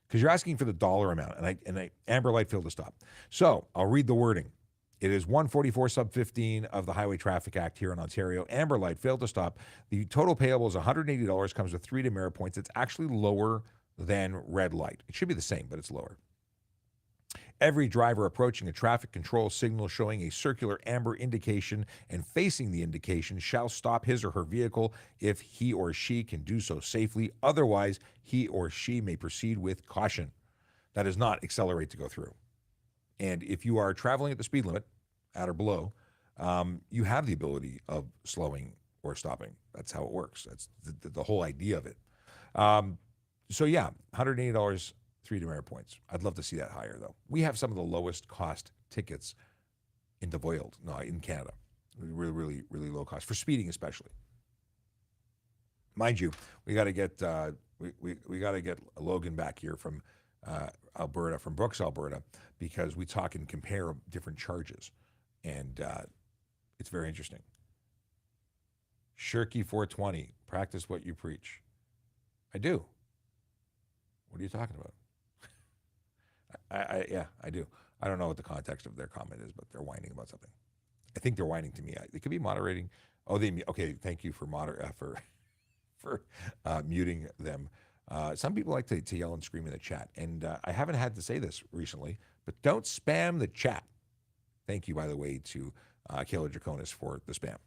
Because you're asking for the dollar amount, and I amber light failed to stop. So I'll read the wording. It is 144 sub 15 of the Highway Traffic Act here in Ontario. Amber light failed to stop. The total payable is $180, comes with 3 demerit points. It's actually lower than red light. It should be the same, but it's lower. Every driver approaching a traffic control signal showing a circular amber indication and facing the indication shall stop his or her vehicle if he or she can do so safely. Otherwise, he or she may proceed with caution. That is not accelerate to go through. And if you are traveling at the speed limit, at or below, you have the ability of slowing or stopping. That's how it works. That's the whole idea of it. So yeah, $180, 3 demerit points. I'd love to see that higher, though. We have some of the lowest cost tickets in Canada. Really, really, really low cost for speeding, especially. Mind you, we got to get we got to get Logan back here from Alberta, from Brooks, Alberta, because we talk and compare different charges, and it's very interesting. Shirky 420, practice what you preach. I do. What are you talking about? I do. I don't know what the context of their comment is, but they're whining about something. I think they're whining to me. They could be moderating. Oh, okay. Thank you for muting them. Some people like to yell and scream in the chat, and I haven't had to say this recently, but don't spam the chat. Thank you, by the way, to Kayla Draconis for the spam.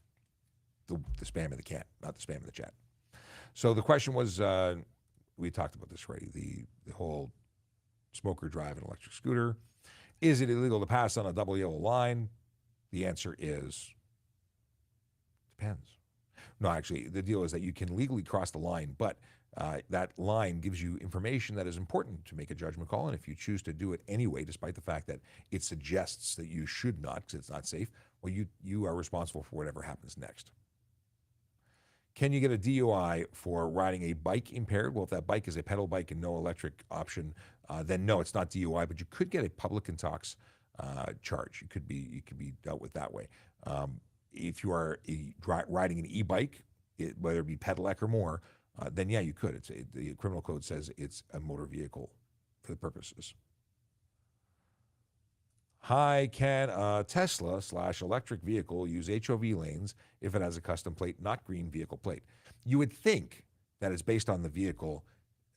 The spam in the cat, not the spam in the chat. So the question was, we talked about this already, the whole smoke or drive an electric scooter? Is it illegal to pass on a double yellow line? The answer is depends. No, actually, the deal is that you can legally cross the line, but that line gives you information that is important to make a judgment call. And if you choose to do it anyway, despite the fact that it suggests that you should not because it's not safe, well, you are responsible for whatever happens next. Can you get a DUI for riding a bike impaired? Well, if that bike is a pedal bike and no electric option, then no, it's not DUI, but you could get a public intox charge. You could be dealt with that way. If you are riding an e-bike, whether it be pedelec or more, then yeah, you could. The criminal code says it's a motor vehicle for the purposes. Hi, can a Tesla / electric vehicle use HOV lanes if it has a custom plate, not green vehicle plate? You would think that it's based on the vehicle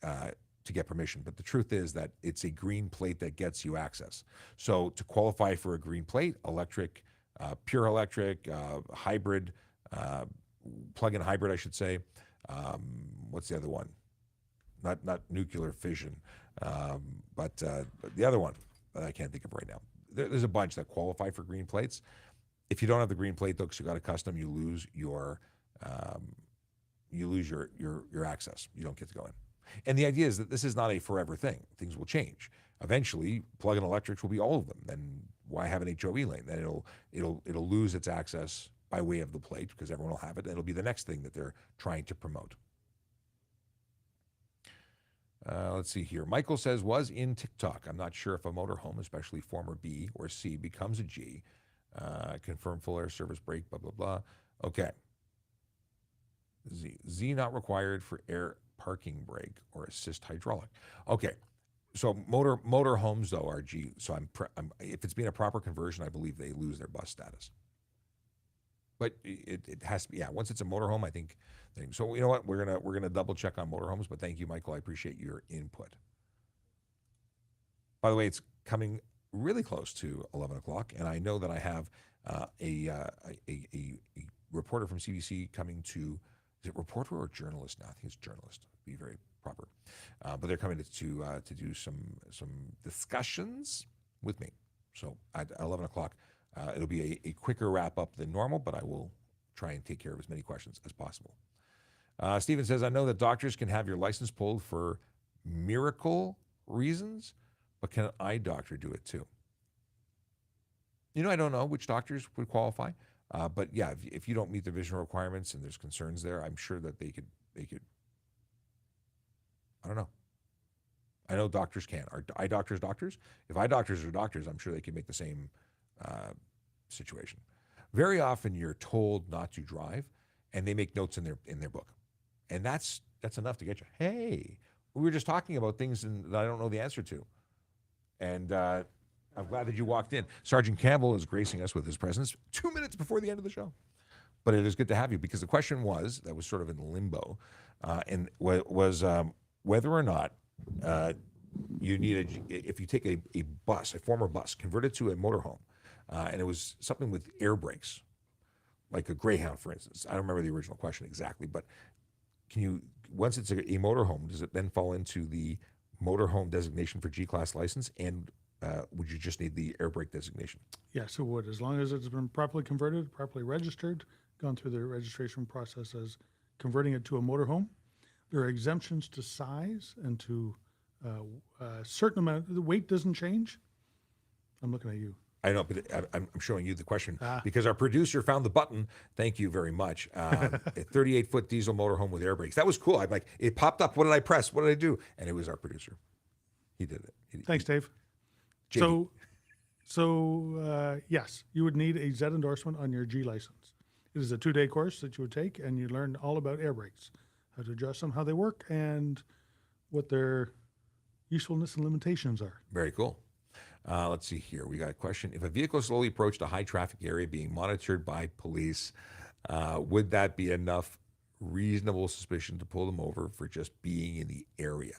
to get permission, but the truth is that it's a green plate that gets you access. So to qualify for a green plate, electric, pure electric, hybrid, plug-in hybrid, I should say. What's the other one? Not nuclear fission, but the other one that I can't think of right now. There's a bunch that qualify for green plates. If you don't have the green plate, though, because you got a custom, you lose your access. You don't get to go in. And the idea is that this is not a forever thing. Things will change. Eventually, plug-in electrics will be all of them. Then why have an HOV lane? Then it'll lose its access by way of the plate because everyone will have it. It'll be the next thing that they're trying to promote. Let's see here. Michael says, was in TikTok. I'm not sure if a motorhome, especially former B or C, becomes a G. Confirm full air service brake, blah, blah, blah. Okay. Z not required for air parking brake or assist hydraulic. Okay. So motorhomes, though, are G. So if it's been a proper conversion, I believe they lose their bus status. But it has to be, yeah, once it's a motorhome, I think. So you know what? We're gonna double check on motorhomes, but thank you, Michael. I appreciate your input. By the way, it's coming really close to 11 o'clock, and I know that I have a reporter from CBC coming to, is it reporter or journalist now? I think it's journalist, be very proper. But they're coming to do some discussions with me. So at 11 o'clock, it'll be a quicker wrap up than normal, but I will try and take care of as many questions as possible. Stephen says, I know that doctors can have your license pulled for miracle reasons, but can an eye doctor do it too? You know, I don't know which doctors would qualify, but yeah, if you don't meet the vision requirements and there's concerns there, I'm sure that they could. I don't know. I know doctors can. Are eye doctors doctors? If eye doctors are doctors, I'm sure they can make the same situation. Very often you're told not to drive, and they make notes in their book, and that's enough to get you. Hey, we were just talking about things that I don't know the answer to, and I'm glad that you walked in. Sergeant Campbell is gracing us with his presence 2 minutes before the end of the show, but it is good to have you because the question was that was sort of in limbo, and was whether or not you need if you take a former bus, convert it to a motorhome. And it was something with air brakes, like a Greyhound, for instance. I don't remember the original question exactly, but once it's a motorhome, does it then fall into the motorhome designation for G-Class license? And would you just need the air brake designation? Yes, it would. As long as it's been properly converted, properly registered, gone through the registration process as converting it to a motorhome. There are exemptions to size and to a certain amount. The weight doesn't change. I'm looking at you. I know, but I'm showing you the question because our producer found the button. Thank you very much. A 38-foot diesel motorhome with air brakes. That was cool. I'm like, it popped up. What did I press? What did I do? And it was our producer. He did it. Thanks, Dave. JD. So yes, you would need a Z endorsement on your G license. It is a 2-day course that you would take, and you learn all about air brakes, how to adjust them, how they work, and what their usefulness and limitations are. Very cool. Let's see here. We got a question. If a vehicle slowly approached a high traffic area being monitored by police, would that be enough reasonable suspicion to pull them over for just being in the area?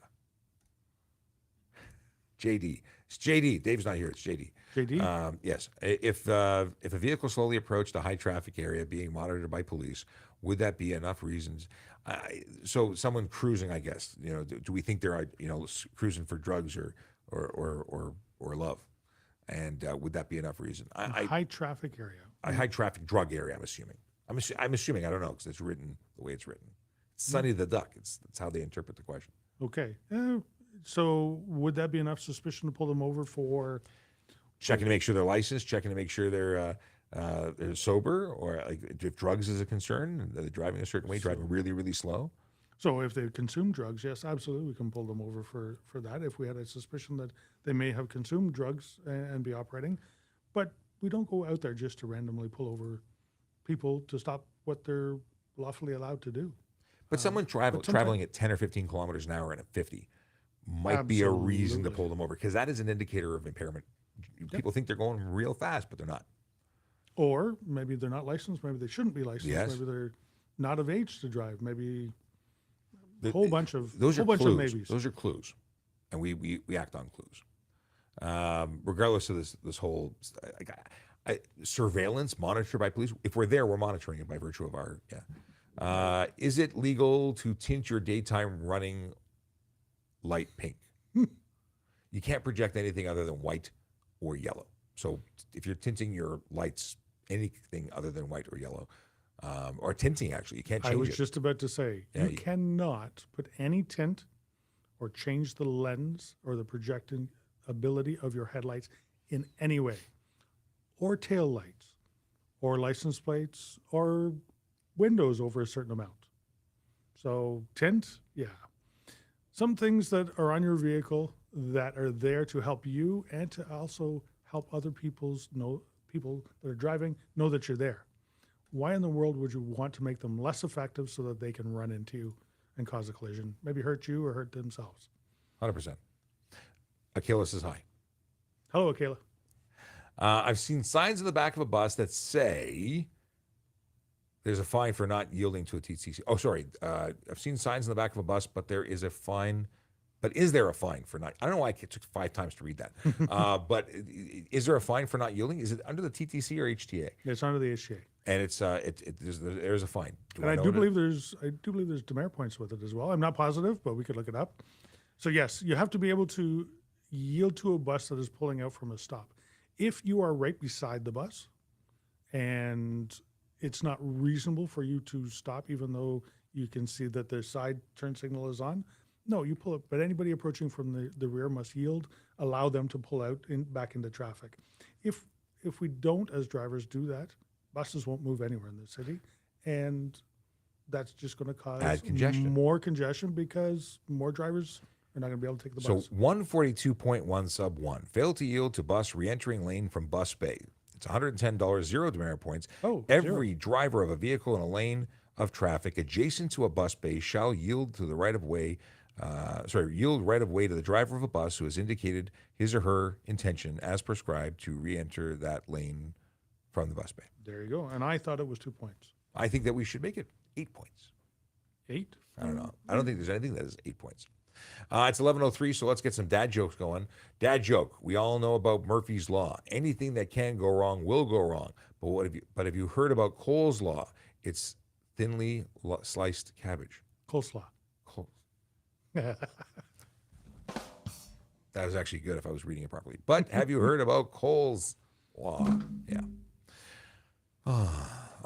JD. It's JD. Dave's not here. It's JD. JD? Yes. If a vehicle slowly approached a high traffic area being monitored by police, would that be enough reasons? So someone cruising, I guess, do we think they're, cruising for drugs or or love. And would that be enough reason? High traffic area. A high traffic drug area, I'm assuming. I'm assuming, I don't know, because it's written the way it's written. It's Sonny the Duck. That's how they interpret the question. Okay. So would that be enough suspicion to pull them over for Checking to make sure they're licensed, checking to make sure they're sober, or like if drugs is a concern, they're driving a certain way, driving really, really slow. So if they consume drugs, yes, absolutely, we can pull them over for that if we had a suspicion that they may have consumed drugs and be operating. But we don't go out there just to randomly pull over people to stop what they're lawfully allowed to do. But someone traveling at 10 or 15 kilometers an hour and at 50 might be a reason to pull them over, because that is an indicator of impairment. People think they're going real fast, but they're not. Or maybe they're not licensed. Maybe they shouldn't be licensed. Yes. Maybe they're not of age to drive. Maybe a whole bunch of those are bunch clues. of maybes. Those are clues, and we act on clues, regardless of this whole surveillance, monitored by police. If we're there, we're monitoring it by virtue of our is it legal to tint your daytime running light pink? You can't project anything other than white or yellow. So if you're tinting your lights anything other than white or yellow, or tinting, actually, you can't change it. I was just about to say, you cannot put any tint or change the lens or the projecting ability of your headlights in any way, or tail lights, or license plates, or windows over a certain amount. So tint, yeah. Some things that are on your vehicle that are there to help you and to also help other people that are driving know that you're there. Why in the world would you want to make them less effective so that they can run into you and cause a collision, maybe hurt you or hurt themselves? 100%. Akela says hi. Hello, Akela. I've seen signs in the back of a bus that say there's a fine for not yielding to a TTC. Oh, sorry. I've seen signs in the back of a bus, but there is a fine. But is there a fine for not? I don't know why it took 5 times to read that. But is there a fine for not yielding? Is it under the TTC or HTA? It's under the HTA, and it's there's a fine. And I do believe there's demerit points with it as well. I'm not positive, but we could look it up. So yes, you have to be able to yield to a bus that is pulling out from a stop. If you are right beside the bus, and it's not reasonable for you to stop, even though you can see that the side turn signal is on. No, you pull up, but anybody approaching from the rear must yield, allow them to pull out back into traffic. If we don't, as drivers, do that, buses won't move anywhere in the city, and that's just going to cause more congestion because more drivers are not going to be able to take the bus. So 142.1 sub 1, failed to yield to bus re-entering lane from bus bay. It's $110, 0 demerit points. Every driver of a vehicle in a lane of traffic adjacent to a bus bay shall yield to the right of way. Yield right of way to the driver of a bus who has indicated his or her intention as prescribed to re-enter that lane from the bus bay. There you go. And I thought it was 2 points. I think that we should make it 8 points. 8? I don't know. I don't think there's anything that is 8 points. It's 11:03, so let's get some dad jokes going. Dad joke. We all know about Murphy's Law. Anything that can go wrong will go wrong. But have you heard about Cole's Law? It's thinly sliced cabbage. Coleslaw. That was actually good if I was reading it properly. But have you heard about Cole's Law? Yeah.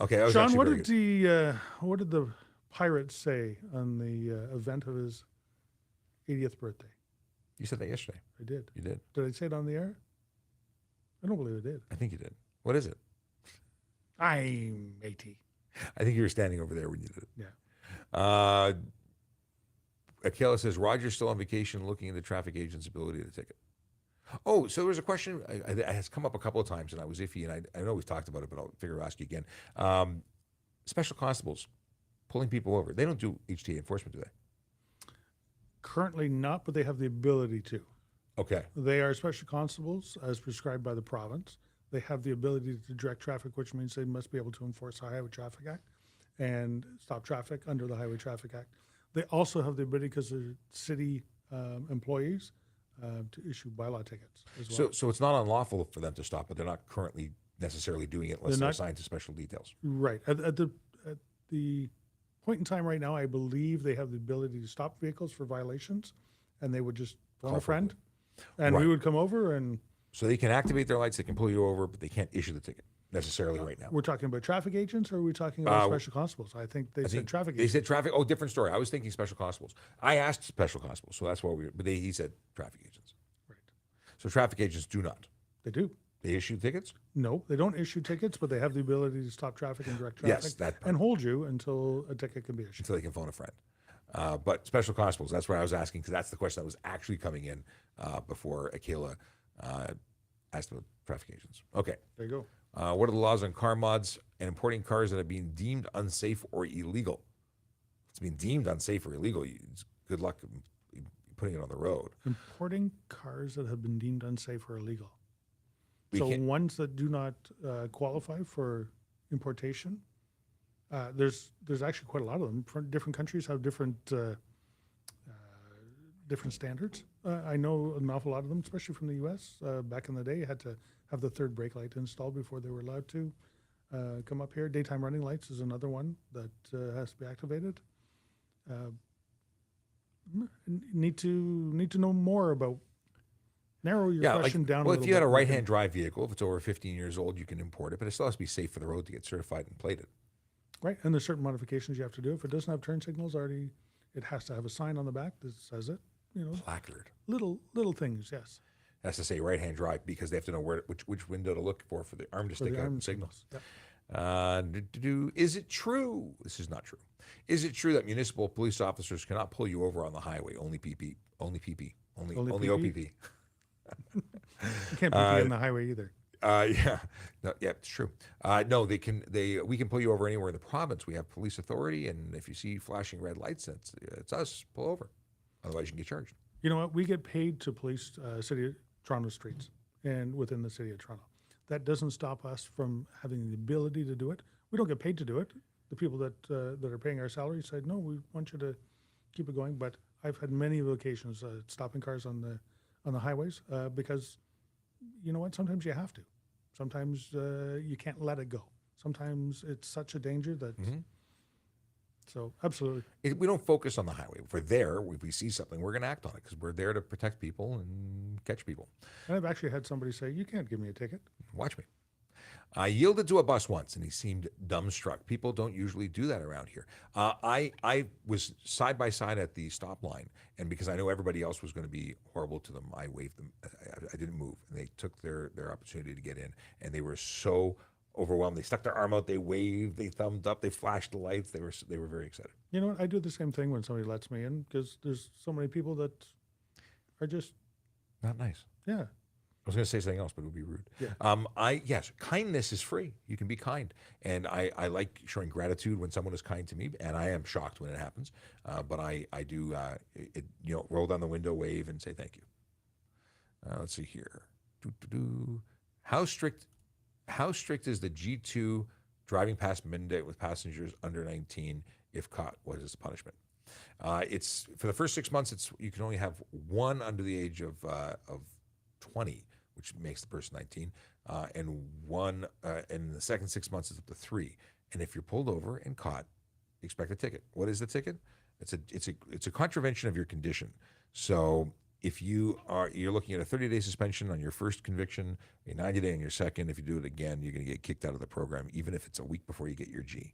Okay. Sean, what did the Pirates say on the event of his 80th birthday? You said that yesterday. I did. You did. Did I say it on the air? I don't believe I did. I think you did. What is it? I'm 80. I think you were standing over there when you did it. Yeah. Akela says, Roger's still on vacation looking into traffic agent's ability to ticket. Oh, so there was a question. It has come up a couple of times, and I was iffy, and I know we've talked about it, but I'll figure I'll ask you again. Special constables pulling people over. They don't do HTA enforcement, do they? Currently not, but they have the ability to. Okay. They are special constables as prescribed by the province. They have the ability to direct traffic, which means they must be able to enforce the Highway Traffic Act and stop traffic under the Highway Traffic Act. They also have the ability, because they're city employees, to issue bylaw tickets as well. So it's not unlawful for them to stop, but they're not currently necessarily doing it unless they're assigned to special details. Right. At the point in time right now, I believe they have the ability to stop vehicles for violations, and they would just phone a friend And Right. we would come over, and So they can activate their lights, they can pull you over, but they can't issue the ticket necessarily right now. we're talking about traffic agents, or are we talking about special constables? I think they I said think traffic they agents. said traffic. Oh, different story. I was thinking special constables. I asked special constables, so that's why he said traffic agents. Right. So traffic agents do not. They do. They issue tickets. No, they don't issue tickets, but they have the ability to stop traffic and direct traffic Yes, that part. and hold you until a ticket can be issued. Until they can phone a friend. But special constables, that's what I was asking, because that's the question that was actually coming in before Akela asked about traffic agents. Okay. There you go. What are the laws on car mods and importing cars that have been deemed unsafe or illegal? If it's been deemed unsafe or illegal, good luck putting it on the road. Importing cars that have been deemed unsafe or illegal. We So can't- ones that do not qualify for importation, there's actually quite a lot of them. Different countries have different standards. I know an awful lot of them, especially from the U.S. Back in the day, you had to have the third brake light installed before they were allowed to come up here. Daytime running lights is another one that has to be activated. Need to know more about. Narrow your question down. Well, a if you had a little bit. right-hand drive vehicle, if it's over 15 years old, you can import it, but it still has to be safe for the road to get certified and plated. Right, and there's certain modifications you have to do. If it doesn't have turn signals already, it has to have a sign on the back that says it. You know, Placard. little things, yes. It has to say right-hand drive because they have to know which window to look for the arm to For stick the out arm and signals. Yep. Is it true? This is not true. Is it true that municipal police officers cannot pull you over on the highway? Only PP. Only PP. Only Only OPP. You can't be on the highway either. Yeah, no, yeah, it's true. No, we can pull you over anywhere in the province. We have police authority, and if you see flashing red lights, it's us. Pull over, otherwise you can get charged. You know what? We get paid to police City of Toronto streets and within the City of Toronto. That doesn't stop us from having the ability to do it. We don't get paid to do it. The people that are paying our salary said, no, we want you to keep it going. But I've had many occasions stopping cars on the highways because, you know what? Sometimes you have to. Sometimes you can't let it go. Sometimes it's such a danger that. So absolutely. We don't focus on the highway. If we're there, if we see something, we're going to act on it because we're there to protect people and catch people. And I've actually had somebody say, you can't give me a ticket. Watch me. I yielded to a bus once, and he seemed dumbstruck. People don't usually do that around here. I was side by side at the stop line, and because I know everybody else was going to be horrible to them, I waved them. I didn't move, and they took their opportunity to get in, and they were so overwhelmed. They stuck their arm out, they waved, they thumbed up, they flashed the lights. They were very excited. You know what? I do the same thing when somebody lets me in because there's so many people that are just, Not nice. yeah. I was going to say something else, but it would be rude. Yeah. Yes, kindness is free. You can be kind, and I like showing gratitude when someone is kind to me, and I am shocked when it happens. But I do roll down the window, wave, and say thank you. Let's see here. How strict is the G2 driving past midnight with passengers under 19 if caught? What is the punishment? It's for the first 6 months. You can only have one under the age of 20, which makes the person 19, and one in the second 6 months is up to 3. And if you're pulled over and caught, expect a ticket. What is the ticket? It's a contravention of your condition. So if you're looking at a 30-day suspension on your first conviction, a 90-day on your second. If you do it again, you're going to get kicked out of the program, even if it's a week before you get your G.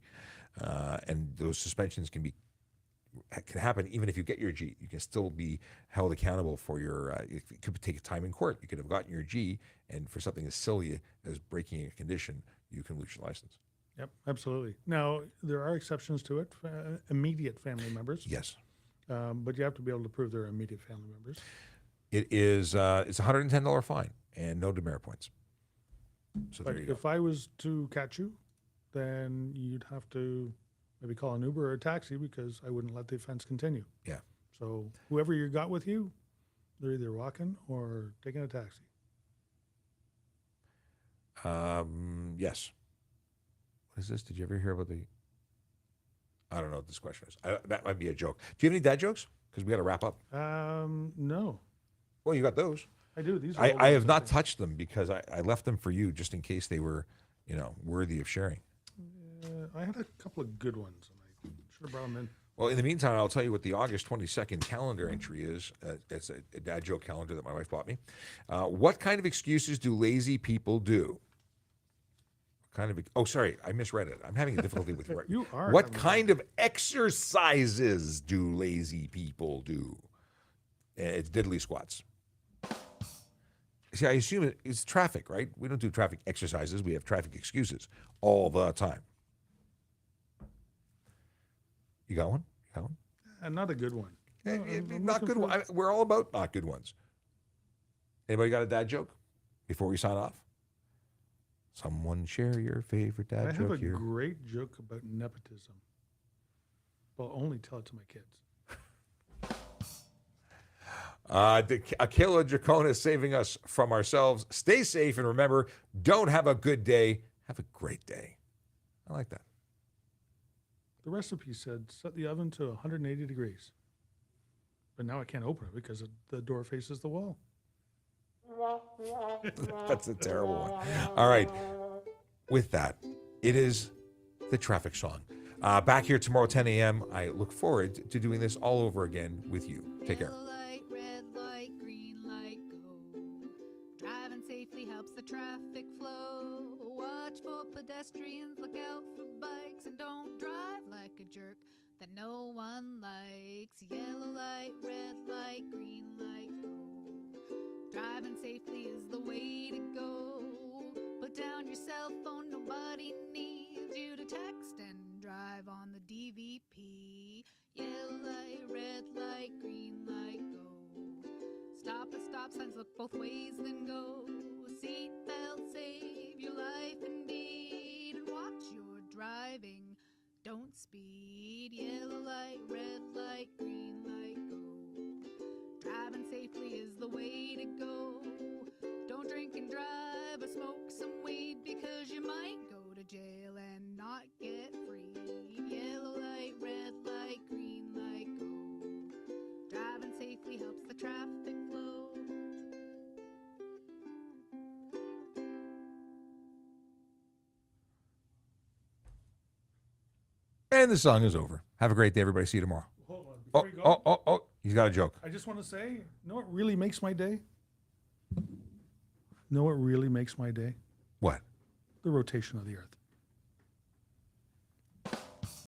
And those suspensions can happen even if you get your G. You can still be held accountable for your. It could take time in court. You could have gotten your G, and for something as silly as breaking a condition, you can lose your license. Yep, absolutely. Now, there are exceptions to it, immediate family members. Yes. But you have to be able to prove they're immediate family members. It is. It's a $110 fine and no demerit points. So But there you go. if I was to catch you, then you'd have to maybe call an Uber or a taxi because I wouldn't let the offense continue. Yeah. So whoever you got with you, they're either walking or taking a taxi. Yes. What is this? Did you ever hear about the? I don't know what this question is. That might be a joke. Do you have any dad jokes? Because we got to wrap up. No, Well, you got those. I do. These are I old have ones, not think. touched them because I left them for you just in case they were, worthy of sharing. I had a couple of good ones, and I should have brought them in. Well, in the meantime, I'll tell you what the August 22nd calendar entry is. It's a dad joke calendar that my wife bought me. What kind of excuses do lazy people do? Sorry, I misread it. I'm having a difficulty with You are. What kind of exercises do lazy people do? It's diddly squats. See, I assume it's traffic, right? We don't do traffic exercises. We have traffic excuses all the time. You got one? Not a good one. Not good one. We're all about not good ones. Anybody got a dad joke before we sign off? Someone share your favorite dad joke I have a here. great joke about nepotism. But I'll only tell it to my kids. Aquila Dracona is saving us from ourselves. Stay safe, and remember, don't have a good day. Have a great day. I like that. The recipe said set the oven to 180 degrees. But now I can't open it because the door faces the wall. That's a terrible one. All right. With that, it is the traffic song. Back here tomorrow, 10 a.m. I look forward to doing this all over again with you. Take care. Yellow light, red light, green light, go. Driving safely helps the traffic flow. Watch for pedestrians, look out for bikes, and don't drive like a jerk that no one likes. Yellow light, red light, green light, go. Driving safely is the way to go. Put down your cell phone, nobody needs you to text and drive on the DVP. Yellow light, red light, green light, go. Stop at stop signs, look both ways, then go. Seatbelt, save your life indeed. And watch your driving, don't speed. Yellow light, red light, green light, go. Driving safely is the way to go. Don't drink and drive or smoke some weed, because you might go to jail and not get free. Yellow light, red light, green light, go. Driving safely helps the traffic flow. And the song is over. Have a great day, everybody. See you tomorrow. Hold on. Before you go, He's got a joke. I just want to say, you know what really makes my day? Know what really makes my day? What? The rotation of the earth.